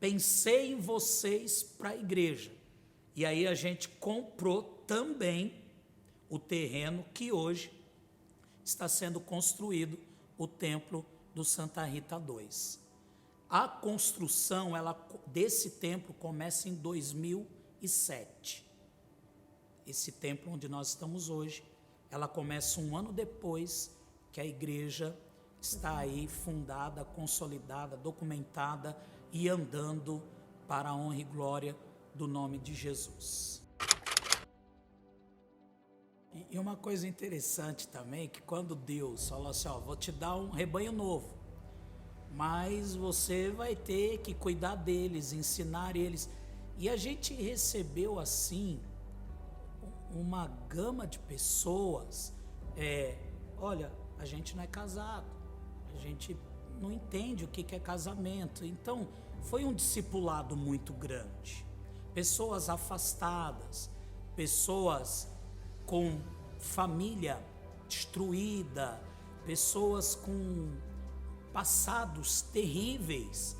Speaker 1: Pensei em vocês para a igreja. E aí a gente comprou também o terreno que hoje está sendo construído, o Templo do Santa Rita II. A construção desse templo começa em 2007. Esse templo onde nós estamos hoje, ela começa um ano depois que a igreja está aí fundada, consolidada, documentada e andando para a honra e glória do nome de Jesus. E uma coisa interessante também, que quando Deus falou assim, vou te dar um rebanho novo, mas você vai ter que cuidar deles, ensinar eles. E a gente recebeu assim, uma gama de pessoas, olha, a gente não é casado, a gente não entende o que é casamento. Então, foi um discipulado muito grande. Pessoas afastadas, pessoas com família destruída, pessoas com passados terríveis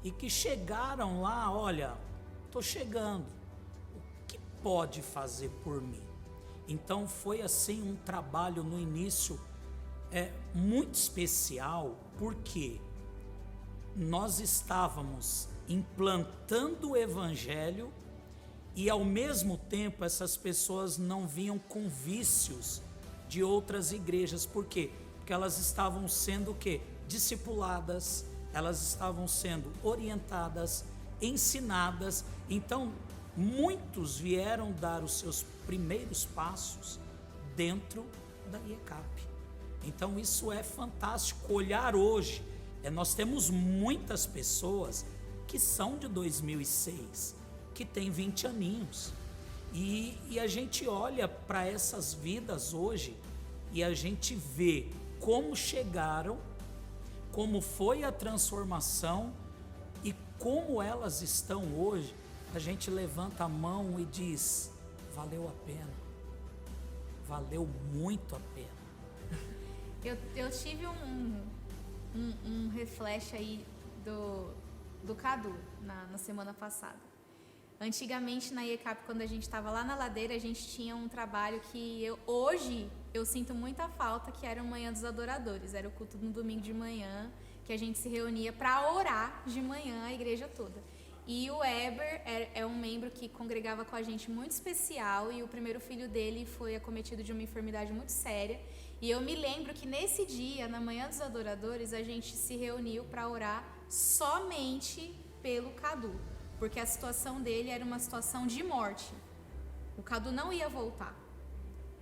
Speaker 1: e que chegaram lá, olha, estou chegando, o que pode fazer por mim? Então foi assim um trabalho no início muito especial, porque nós estávamos implantando o evangelho e ao mesmo tempo essas pessoas não vinham com vícios de outras igrejas. Por quê? Porque elas estavam sendo o quê? Discipuladas, elas estavam sendo orientadas, ensinadas. Então muitos vieram dar os seus primeiros passos dentro da IECAP. Então isso é fantástico. Olhar hoje, nós temos muitas pessoas que são de 2006, que têm 20 aninhos. E a gente olha para essas vidas hoje e a gente vê como chegaram, como foi a transformação e como elas estão hoje. A gente levanta a mão e diz: valeu a pena, valeu muito a pena.
Speaker 7: Eu tive um refresh aí do Cadu na semana passada. Antigamente na IECAP, quando a gente estava lá na ladeira, a gente tinha um trabalho que hoje eu sinto muita falta, que era o Manhã dos Adoradores. Era o culto no domingo de manhã, que a gente se reunia para orar de manhã, a igreja toda. E o Eber é um membro que congregava com a gente muito especial, e o primeiro filho dele foi acometido de uma enfermidade muito séria. E eu me lembro que nesse dia, na Manhã dos Adoradores, a gente se reuniu para orar somente pelo Cadu, porque a situação dele era uma situação de morte. O Cadu não ia voltar.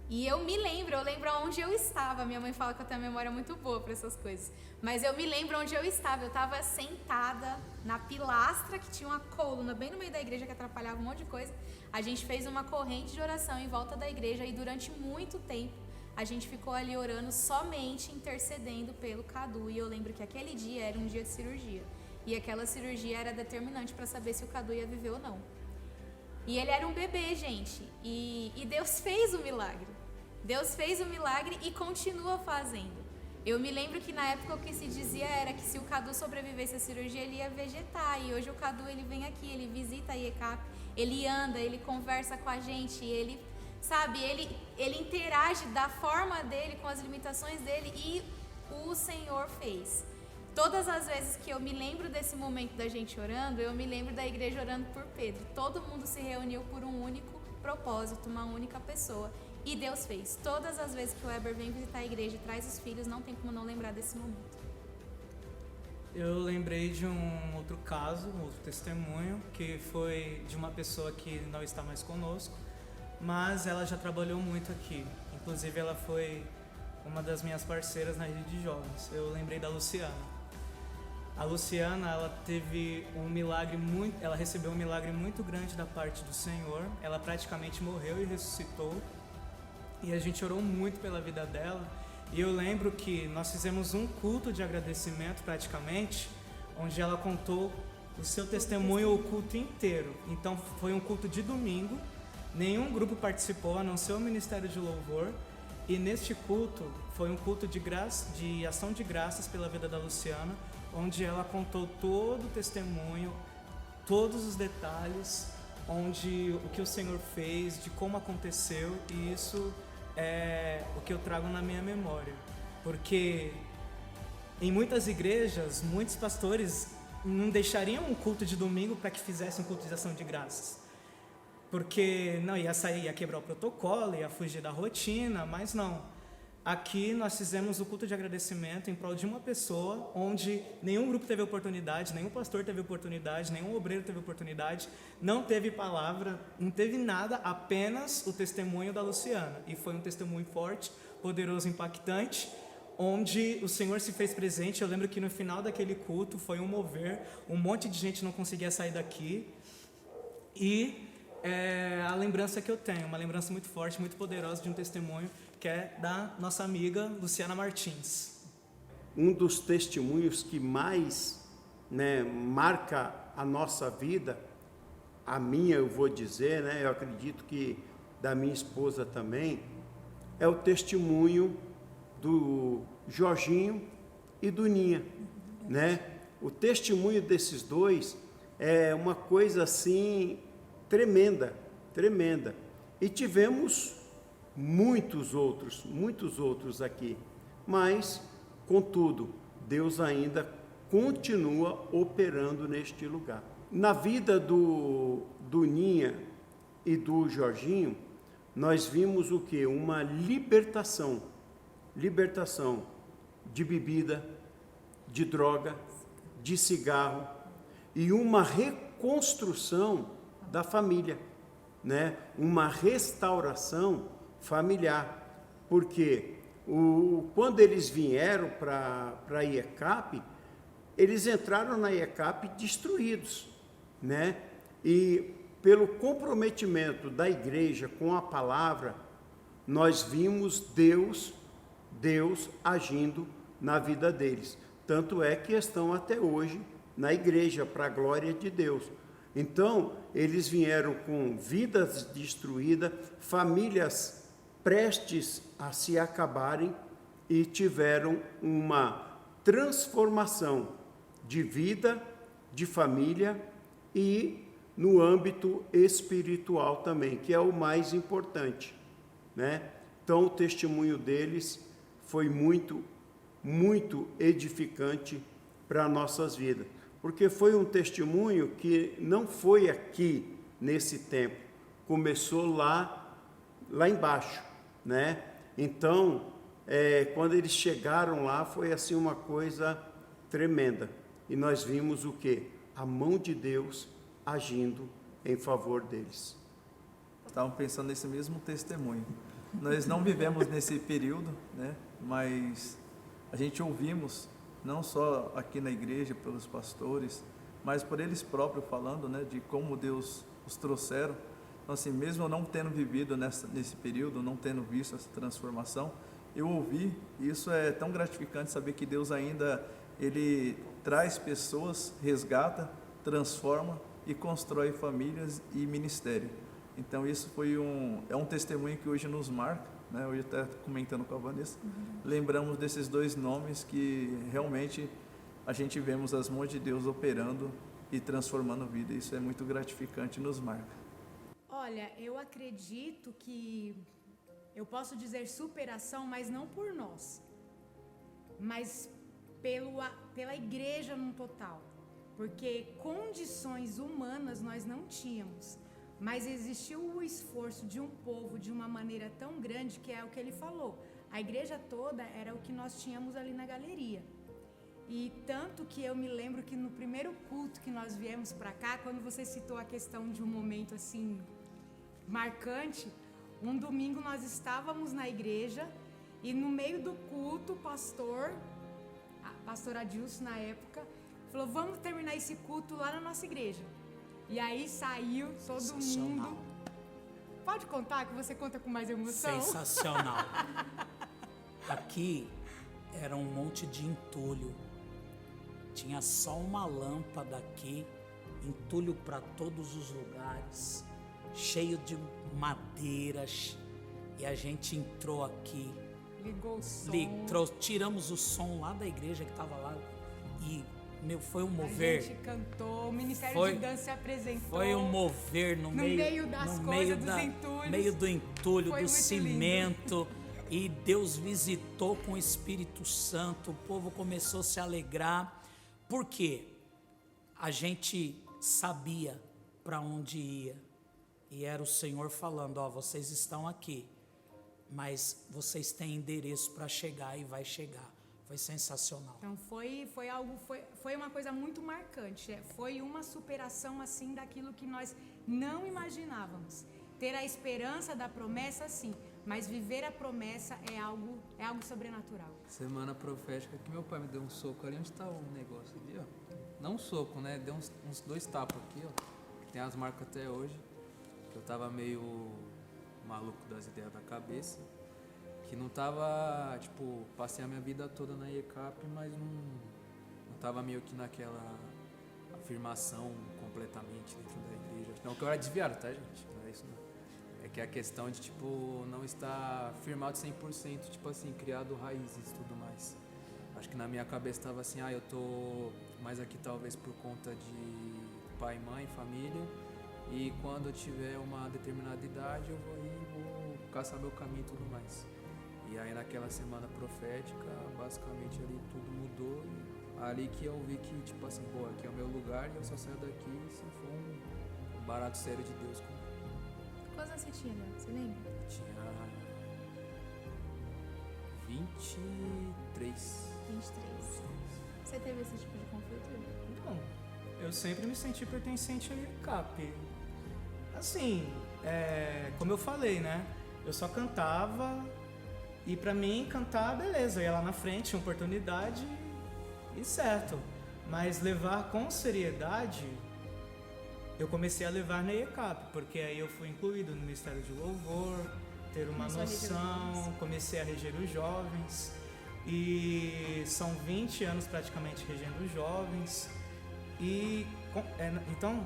Speaker 7: E eu lembro onde eu estava. Minha mãe fala que eu tenho uma memória muito boa para essas coisas. Mas eu me lembro onde eu estava. Eu estava sentada na pilastra que tinha uma coluna bem no meio da igreja que atrapalhava um monte de coisa. A gente fez uma corrente de oração em volta da igreja e durante muito tempo a gente ficou ali orando, somente intercedendo pelo Cadu. E eu lembro que aquele dia era um dia de cirurgia. E aquela cirurgia era determinante para saber se o Cadu ia viver ou não. E ele era um bebê, gente. E Deus fez o milagre. Deus fez o milagre e continua fazendo. Eu me lembro que na época o que se dizia era que se o Cadu sobrevivesse à cirurgia, ele ia vegetar. E hoje o Cadu, ele vem aqui, ele visita a IECAP, ele anda, ele conversa com a gente, ele, sabe, ele interage da forma dele, com as limitações dele, e o Senhor fez. Todas as vezes que eu me lembro desse momento da gente orando, eu me lembro da igreja orando por Pedro. Todo mundo se reuniu por um único propósito, uma única pessoa. E Deus fez. Todas as vezes que o Eber vem visitar a igreja e traz os filhos, não tem como não lembrar desse momento.
Speaker 5: Eu lembrei de um outro caso, um outro testemunho, que foi de uma pessoa que não está mais conosco, mas ela já trabalhou muito aqui. Inclusive, ela foi uma das minhas parceiras na rede de jovens. Eu lembrei da Luciana. A Luciana, ela teve ela recebeu um milagre muito grande da parte do Senhor. Ela praticamente morreu e ressuscitou. E a gente orou muito pela vida dela. E eu lembro que nós fizemos um culto de agradecimento praticamente, onde ela contou o seu testemunho o culto inteiro. Então foi um culto de domingo, nenhum grupo participou, a não ser o Ministério de Louvor. E neste culto foi um culto de ação de graças pela vida da Luciana, onde ela contou todo o testemunho, todos os detalhes, o que o Senhor fez, de como aconteceu, e isso é o que eu trago na minha memória. Porque em muitas igrejas, muitos pastores não deixariam um culto de domingo para que fizesse um culto de ação de graças. Porque não ia quebrar o protocolo, ia fugir da rotina, mas não. Aqui nós fizemos o culto de agradecimento em prol de uma pessoa, onde nenhum grupo teve oportunidade, nenhum pastor teve oportunidade, nenhum obreiro teve oportunidade, não teve palavra, não teve nada, apenas o testemunho da Luciana. E foi um testemunho forte, poderoso, impactante, onde o Senhor se fez presente. Eu lembro que no final daquele culto foi um mover, um monte de gente não conseguia sair daqui. E a lembrança que eu tenho, uma lembrança muito forte, muito poderosa de um testemunho, que é da nossa amiga Luciana Martins.
Speaker 3: Um dos testemunhos que mais marca a nossa vida, a minha eu vou dizer, eu acredito que da minha esposa também, é o testemunho do Jorginho e do Ninha. O testemunho desses dois é uma coisa assim tremenda, tremenda. E tivemos muitos outros aqui, mas, contudo, Deus ainda continua operando neste lugar. Na vida do Ninha e do Jorginho, nós vimos o quê? Uma libertação de bebida, de droga, de cigarro, e uma reconstrução da família, né? Uma restauração familiar, porque quando eles vieram para a IECAP, eles entraram na IECAP destruídos, né? E pelo comprometimento da igreja com a palavra, nós vimos Deus agindo na vida deles. Tanto é que estão até hoje na igreja, para a glória de Deus. Então, eles vieram com vidas destruídas, famílias prestes a se acabarem, e tiveram uma transformação de vida, de família e no âmbito espiritual também, que é o mais importante, né? Então, o testemunho deles foi muito, muito edificante para nossas vidas, porque foi um testemunho que não foi aqui nesse tempo, começou lá embaixo, né? Então, quando eles chegaram lá, foi assim uma coisa tremenda, e nós vimos o quê? A mão de Deus agindo em favor deles.
Speaker 9: Estavam pensando nesse mesmo testemunho. Nós não vivemos nesse período, né? Mas a gente ouvimos, não só aqui na igreja, pelos pastores, mas por eles próprios falando, né, de como Deus os trouxeram. Então, assim, mesmo eu não tendo vivido nesse período, não tendo visto essa transformação, eu ouvi, e isso é tão gratificante saber que Deus ainda, Ele traz pessoas, resgata, transforma e constrói famílias e ministério. Então, isso é um testemunho que hoje nos marca, né? Hoje até comentando com a Vanessa, lembramos desses dois nomes que realmente a gente vemos as mãos de Deus operando e transformando vida. Isso é muito gratificante e nos marca.
Speaker 2: Olha, eu acredito que eu posso dizer superação, mas não por nós, mas pela igreja no total, porque condições humanas nós não tínhamos, mas existiu o esforço de um povo de uma maneira tão grande, que é o que ele falou, a igreja toda era o que nós tínhamos ali na galeria. E tanto que eu me lembro que no primeiro culto que nós viemos para cá, quando você citou a questão de um momento assim marcante, um domingo nós estávamos na igreja e no meio do culto o pastor Adilson na época falou: vamos terminar esse culto lá na nossa igreja. E aí saiu todo mundo. Pode contar, que você conta com mais emoção.
Speaker 1: Sensacional. Aqui era um monte de entulho. Tinha só uma lâmpada aqui, entulho para todos os lugares, cheio de madeiras. E a gente entrou aqui.
Speaker 2: Ligou o som.
Speaker 1: Tiramos o som lá da igreja que estava lá. E, foi um mover.
Speaker 2: A gente cantou, o Ministério de Dança se apresentou.
Speaker 1: Foi um mover no meio
Speaker 2: das coisas, dos entulhos.
Speaker 1: Meio do entulho, do cimento. E Deus visitou com o Espírito Santo. O povo começou a se alegrar. Por quê? A gente sabia para onde ia. E era o Senhor falando: vocês estão aqui, mas vocês têm endereço para chegar e vai chegar. Foi sensacional.
Speaker 2: Então foi uma coisa muito marcante. Foi uma superação assim daquilo que nós não imaginávamos. Ter a esperança da promessa, sim, mas viver a promessa é algo sobrenatural.
Speaker 6: Semana profética que meu pai me deu um soco ali, onde está o negócio ali, ó. Não um soco, né? Deu uns 2 tapas aqui, ó. Que tem as marcas até hoje. Que eu tava meio maluco das ideias da cabeça. Que não tava, passei a minha vida toda na IECAP, mas não tava meio que naquela afirmação completamente dentro da igreja. Não que eu era desviado, tá, gente? Não é isso não. É que a questão de, não estar firmado 100%, criado raízes e tudo mais. Acho que na minha cabeça estava assim, eu tô mais aqui talvez por conta de pai, mãe, família, e quando eu tiver uma determinada idade eu vou caçar meu caminho e tudo mais. E aí naquela semana profética, basicamente ali tudo mudou, e ali que eu vi que, aqui é o meu lugar e eu só saio daqui se for um barato sério de Deus comigo.
Speaker 7: Quantos anos você tinha, Léo? Você lembra?
Speaker 6: Tinha 23.
Speaker 7: 23. Você teve esse tipo de conflito?
Speaker 5: Não. Eu sempre me senti pertencente à IECAP. Assim, como eu falei, né? Eu só cantava e pra mim cantar, beleza, eu ia lá na frente, tinha oportunidade e certo. Mas levar com seriedade, eu comecei a levar na ECAP, porque aí eu fui incluído no Ministério de Louvor, ter uma noção, comecei a reger os jovens. E são 20 anos praticamente regendo os jovens. Então,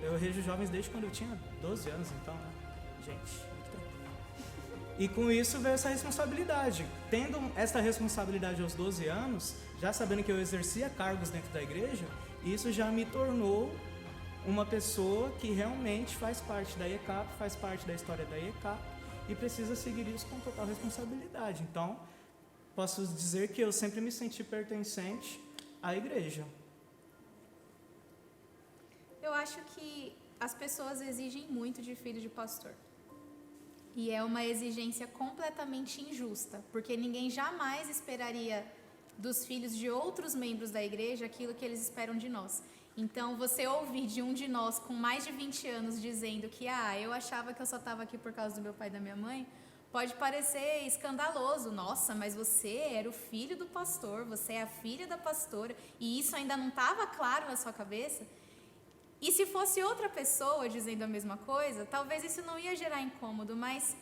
Speaker 5: eu rejo jovens desde quando eu tinha 12 anos, então, né? Gente, muito tempo. E com isso veio essa responsabilidade. Tendo essa responsabilidade aos 12 anos, já sabendo que eu exercia cargos dentro da igreja, isso já me tornou uma pessoa que realmente faz parte da ECAP, faz parte da história da ECAP e precisa seguir isso com total responsabilidade. Então, posso dizer que eu sempre me senti pertencente à igreja.
Speaker 7: Eu acho que as pessoas exigem muito de filho de pastor. E é uma exigência completamente injusta, porque ninguém jamais esperaria dos filhos de outros membros da igreja aquilo que eles esperam de nós. Então, você ouvir de um de nós com mais de 20 anos dizendo que eu achava que eu só estava aqui por causa do meu pai e da minha mãe, pode parecer escandaloso. Nossa, mas você era o filho do pastor, você é a filha da pastora, e isso ainda não estava claro na sua cabeça? E se fosse outra pessoa dizendo a mesma coisa, talvez isso não ia gerar incômodo, mas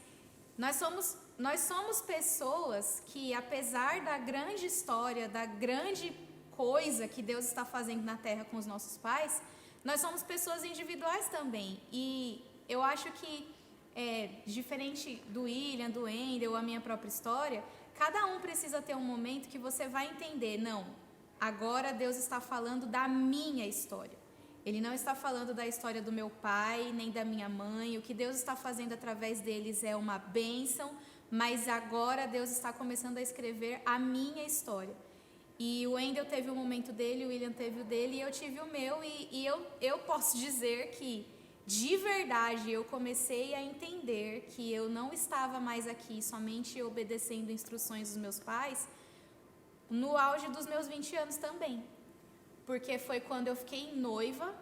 Speaker 7: nós somos pessoas que, apesar da grande história, da grande coisa que Deus está fazendo na terra com os nossos pais, nós somos pessoas individuais também. E eu acho que, diferente do William, do Wendel, a minha própria história, cada um precisa ter um momento que você vai entender, não, agora Deus está falando da minha história. Ele não está falando da história do meu pai, nem da minha mãe. O que Deus está fazendo através deles é uma bênção, mas agora Deus está começando a escrever a minha história. E o Wendel teve o momento dele, o William teve o dele, e eu tive o meu. E eu posso dizer que, de verdade, eu comecei a entender que eu não estava mais aqui somente obedecendo instruções dos meus pais, no auge dos meus 20 anos também. Porque foi quando eu fiquei noiva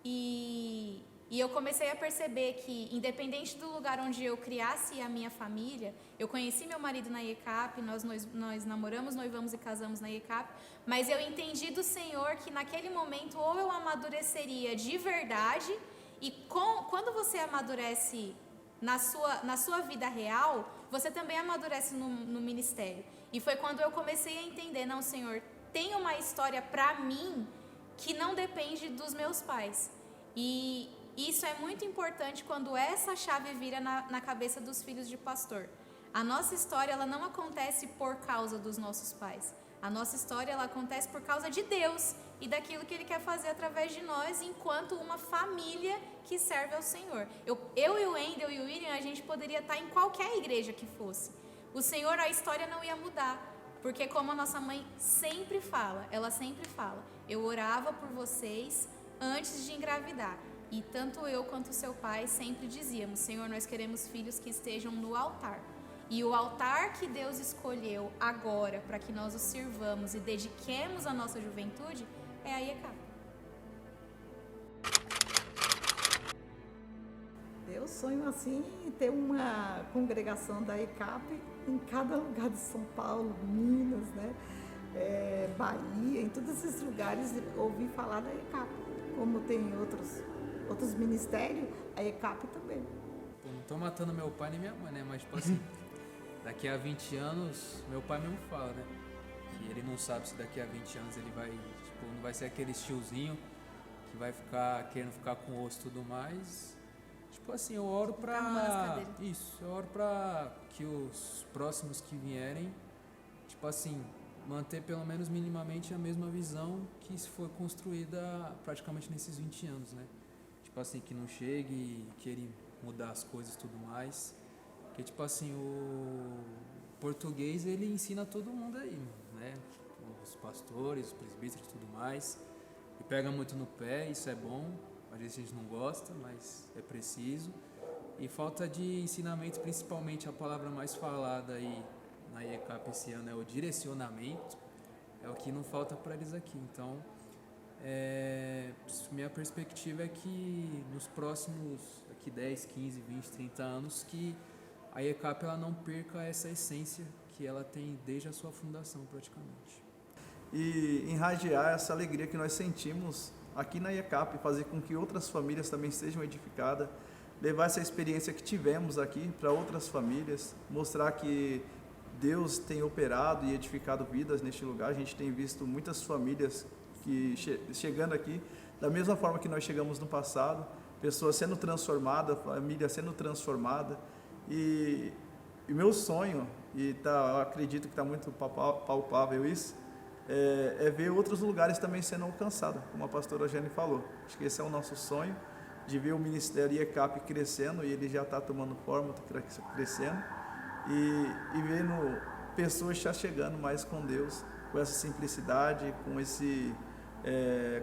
Speaker 7: e eu comecei a perceber que, independente do lugar onde eu criasse a minha família, eu conheci meu marido na ECAP, nós namoramos, noivamos e casamos na ECAP, mas eu entendi do Senhor que naquele momento ou eu amadureceria de verdade, e quando você amadurece na sua vida real, você também amadurece no ministério. E foi quando eu comecei a entender, não, Senhor, tem uma história para mim que não depende dos meus pais. E isso é muito importante quando essa chave vira na cabeça dos filhos de pastor. A nossa história, ela não acontece por causa dos nossos pais. A nossa história, ela acontece por causa de Deus e daquilo que Ele quer fazer através de nós enquanto uma família que serve ao Senhor. Eu e o Wendel e o William, a gente poderia estar em qualquer igreja que fosse. O Senhor, a história não ia mudar. Porque como a nossa mãe sempre fala, ela sempre fala, eu orava por vocês antes de engravidar. E tanto eu quanto o seu pai sempre dizíamos, Senhor, nós queremos filhos que estejam no altar. E o altar que Deus escolheu agora para que nós o sirvamos e dediquemos a nossa juventude é a IECAP.
Speaker 4: Eu sonho assim ter uma congregação da ECAP em cada lugar de São Paulo, Minas, né? Bahia, em todos esses lugares ouvi falar da ECAP. Como tem outros ministérios, a ECAP também.
Speaker 6: Pô, não tô matando meu pai nem minha mãe, né? Mas tipo assim, daqui a 20 anos, meu pai mesmo fala, né? Que ele não sabe se daqui a 20 anos ele vai, tipo, não vai ser aquele tiozinho que vai querendo ficar com o osso e tudo mais. Tipo assim, eu oro pra... Isso, eu oro pra que os próximos que vierem, tipo assim, manter pelo menos minimamente a mesma visão que foi construída praticamente nesses 20 anos, né? Tipo assim, que não chegue e queira mudar as coisas e tudo mais. Porque, tipo assim, o português, ele ensina todo mundo aí, né? Os pastores, os presbíteros e tudo mais. E pega muito no pé, isso é bom. Às vezes a gente não gosta, mas é preciso. E falta de ensinamento, principalmente a palavra mais falada aí na IECAP esse ano é o direcionamento. É o que não falta para eles aqui. Então, Minha perspectiva é que nos próximos daqui 10, 15, 20, 30 anos que a IECAP ela não perca essa essência que ela tem desde a sua fundação praticamente.
Speaker 9: E irradiar essa alegria que nós sentimos aqui na IECAP, fazer com que outras famílias também sejam edificadas, levar essa experiência que tivemos aqui para outras famílias, mostrar que Deus tem operado e edificado vidas neste lugar. A gente tem visto muitas famílias que chegando aqui, da mesma forma que nós chegamos no passado, pessoas sendo transformadas, família sendo transformada. E meu sonho, eu acredito que está muito palpável isso, é ver outros lugares também sendo alcançados, como a pastora Jane falou. Acho que esse é o nosso sonho, de ver o Ministério IECAP crescendo, e ele já está tomando forma, está crescendo, e vendo pessoas já chegando mais com Deus, com essa simplicidade, com esse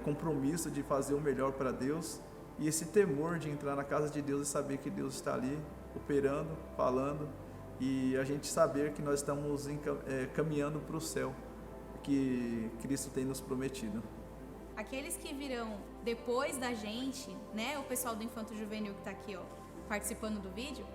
Speaker 9: compromisso de fazer o melhor para Deus, e esse temor de entrar na casa de Deus e saber que Deus está ali, operando, falando, e a gente saber que nós estamos caminhando para o céu, que Cristo tem nos prometido.
Speaker 7: Aqueles que virão depois da gente, né, o pessoal do Infanto Juvenil que está aqui, ó, participando do vídeo,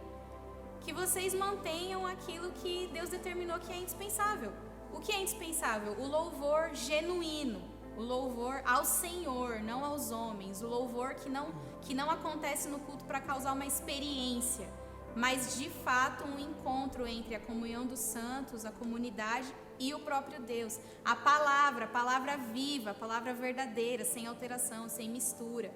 Speaker 7: que vocês mantenham aquilo que Deus determinou que é indispensável. O que é indispensável? O louvor genuíno, o louvor ao Senhor, não aos homens, o louvor que não acontece no culto para causar uma experiência, mas de fato um encontro entre a comunhão dos santos, a comunidade e o próprio Deus. A palavra viva, a palavra verdadeira, sem alteração, sem mistura.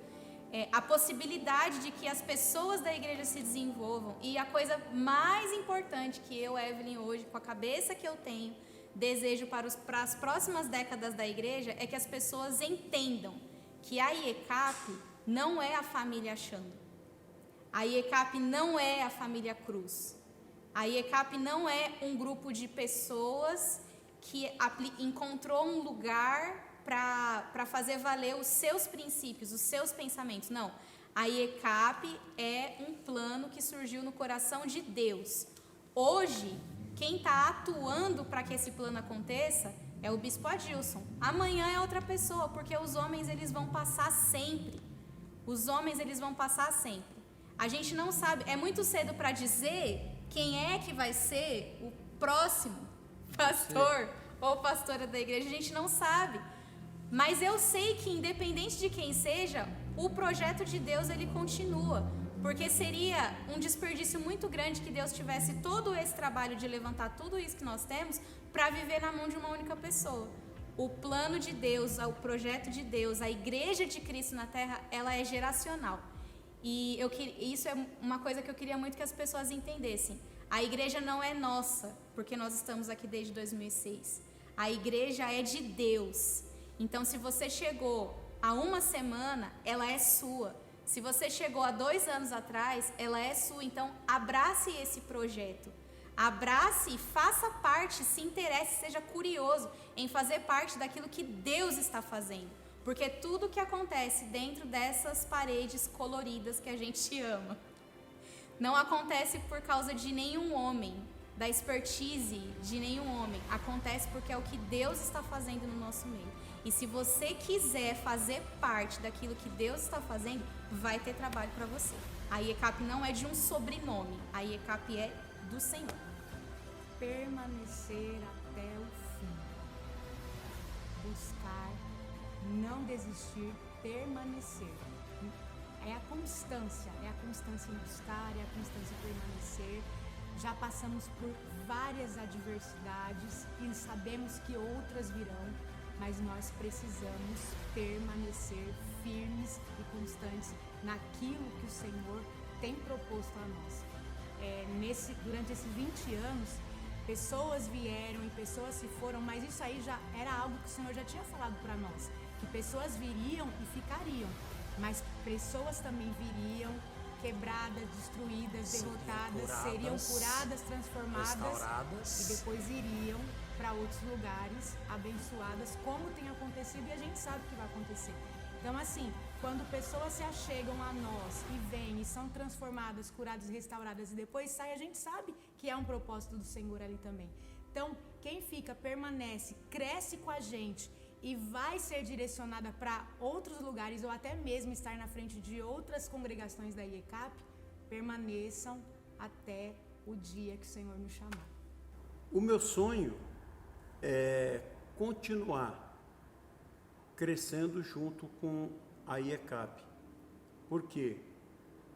Speaker 7: A possibilidade de que as pessoas da igreja se desenvolvam. E a coisa mais importante que eu, Evelyn, hoje, com a cabeça que eu tenho, desejo para as próximas décadas da igreja é que as pessoas entendam que a IECAP não é a família Achando. A IECAP não é a família Cruz. A IECAP não é um grupo de pessoas que encontrou um lugar para fazer valer os seus princípios, os seus pensamentos. Não. A IECAP é um plano que surgiu no coração de Deus. Hoje, quem está atuando para que esse plano aconteça é o Bispo Adilson. Amanhã é outra pessoa, porque os homens eles vão passar sempre. Os homens eles vão passar sempre. A gente não sabe, é muito cedo para dizer quem é que vai ser o próximo pastor ou pastora da igreja, a gente não sabe. Mas eu sei que independente de quem seja, o projeto de Deus ele continua. Porque seria um desperdício muito grande que Deus tivesse todo esse trabalho de levantar tudo isso que nós temos para viver na mão de uma única pessoa. O plano de Deus, o projeto de Deus, a igreja de Cristo na terra, ela é geracional. E isso é uma coisa que eu queria muito que as pessoas entendessem. A igreja não é nossa, porque nós estamos aqui desde 2006. A igreja é de Deus. Então, se você chegou há uma semana, ela é sua. Se você chegou há 2 anos atrás, ela é sua. Então, abrace esse projeto. Abrace e faça parte, se interesse, seja curioso em fazer parte daquilo que Deus está fazendo. Porque tudo que acontece dentro dessas paredes coloridas que a gente ama, não acontece por causa de nenhum homem, da expertise de nenhum homem. Acontece porque é o que Deus está fazendo no nosso meio. E se você quiser fazer parte daquilo que Deus está fazendo, vai ter trabalho para você. A IECAP não é de um sobrenome, a IECAP é do Senhor.
Speaker 2: Permanecer até o fim. Buscar, não desistir, permanecer. É a constância em buscar, é a constância em permanecer. Já passamos por várias adversidades e sabemos que outras virão, mas nós precisamos permanecer firmes e constantes naquilo que o Senhor tem proposto a nós. Durante esses 20 anos, pessoas vieram e pessoas se foram, mas isso aí já era algo que o Senhor já tinha falado para nós, que pessoas viriam e ficariam, mas pessoas também viriam quebradas, destruídas, derrotadas, seriam curadas, transformadas e depois iriam para outros lugares abençoadas, como tem acontecido e a gente sabe que vai acontecer. Então, assim, quando pessoas se achegam a nós e vêm e são transformadas, curadas, restauradas e depois saem, a gente sabe que é um propósito do Senhor ali também. Então, quem fica, permanece, cresce com a gente e vai ser direcionada para outros lugares ou até mesmo estar na frente de outras congregações da IECAP, permaneçam até o dia que o Senhor nos chamar.
Speaker 3: O meu sonho é continuar crescendo junto com a IECAP. Por quê?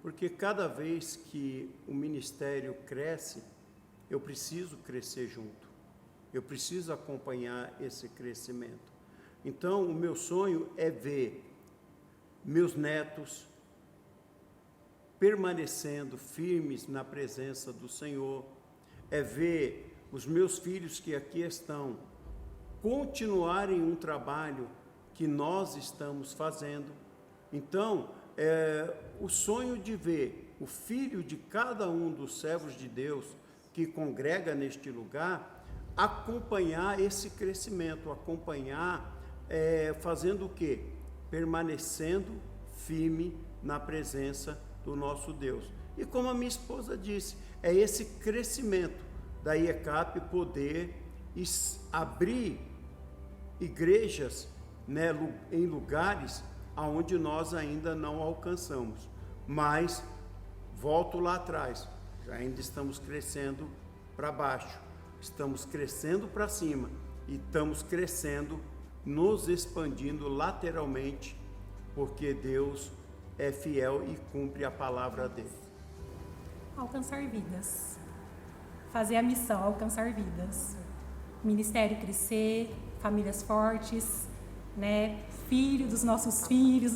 Speaker 3: Porque cada vez que o ministério cresce, eu preciso crescer junto. Eu preciso acompanhar esse crescimento. Então, o meu sonho é ver meus netos permanecendo firmes na presença do Senhor, é ver os meus filhos que aqui estão continuarem um trabalho que nós estamos fazendo. Então, o sonho de ver o filho de cada um dos servos de Deus que congrega neste lugar, acompanhar esse crescimento, acompanhar, fazendo o quê? Permanecendo firme na presença do nosso Deus. E como a minha esposa disse, é esse crescimento da IECAP poder abrir igrejas, né, em lugares aonde nós ainda não alcançamos. Mas, volto lá atrás, ainda estamos crescendo para baixo, estamos crescendo para cima e estamos crescendo, nos expandindo lateralmente, porque Deus é fiel e cumpre a palavra dele.
Speaker 8: Alcançar vidas. Fazer a missão, alcançar vidas. Ministério crescer, famílias fortes, né? Filho dos nossos filhos.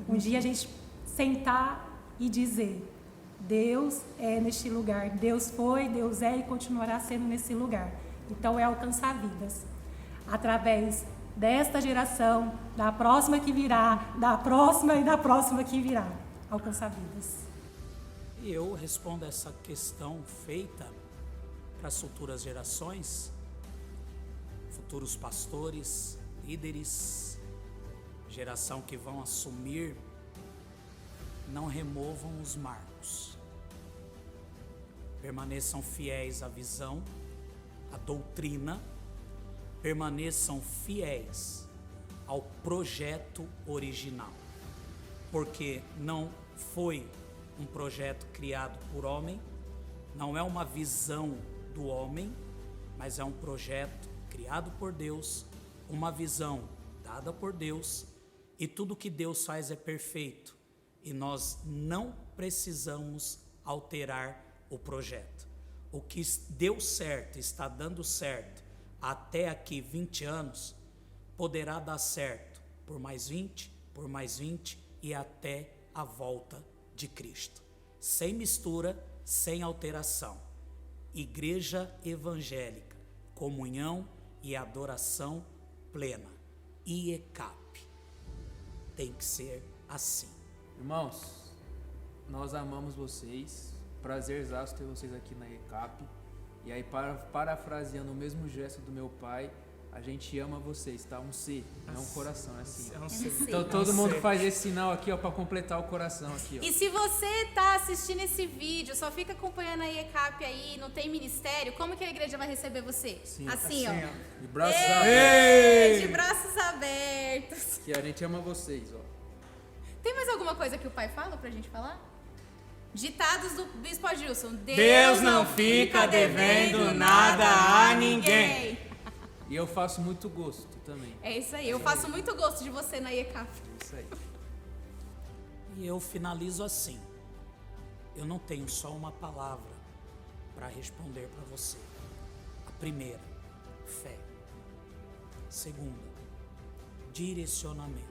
Speaker 8: Um dia a gente sentar e dizer: Deus é neste lugar, Deus foi, Deus é e continuará sendo nesse lugar. Então é alcançar vidas. Através desta geração, da próxima que virá, da próxima e da próxima que virá. Alcançar vidas.
Speaker 1: E eu respondo essa questão feita para as futuras gerações, futuros pastores, líderes, geração que vão assumir, não removam os marcos. Permaneçam fiéis à visão, à doutrina, permaneçam fiéis ao projeto original, porque não foi um projeto criado por homem, não é uma visão do homem, mas é um projeto criado por Deus, uma visão dada por Deus, e tudo que Deus faz é perfeito, e nós não precisamos alterar o projeto. O que deu certo, está dando certo até aqui 20 anos, poderá dar certo por mais 20, por mais 20 e até a volta de Cristo. Sem mistura, sem alteração. Igreja evangélica, comunhão e adoração plena. IECAP. Tem que ser assim.
Speaker 6: Irmãos, nós amamos vocês. Prazerzaço ter vocês aqui na IECAP. E aí, parafraseando o mesmo gesto do meu pai, a gente ama vocês, tá? Um C, não um coração, é assim.
Speaker 5: É um C.
Speaker 6: Então todo mundo faz esse sinal aqui, ó, pra completar o coração aqui, ó.
Speaker 7: E se você tá assistindo esse vídeo, só fica acompanhando a IECAP aí, não tem ministério, como que a igreja vai receber você?
Speaker 6: Sim,
Speaker 7: assim, ó.
Speaker 6: De braços abertos.
Speaker 7: De braços abertos.
Speaker 6: Que a gente ama vocês, ó.
Speaker 7: Tem mais alguma coisa que o pai fala pra gente falar? Ditados do Bispo Adilson.
Speaker 5: Deus não fica devendo nada a ninguém.
Speaker 6: E eu faço muito gosto também.
Speaker 7: É isso aí, eu faço muito gosto de você na IECAP.
Speaker 6: É isso aí.
Speaker 1: E eu finalizo assim. Eu não tenho só uma palavra para responder para você. A primeira, fé. Segunda, direcionamento.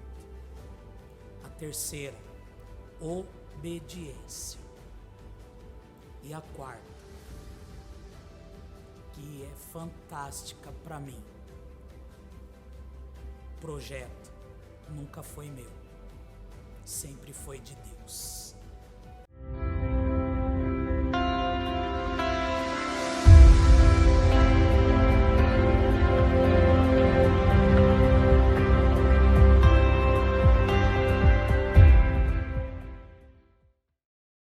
Speaker 1: A terceira, obediência. E a quarta, que é fantástica para mim. O projeto nunca foi meu, sempre foi de Deus.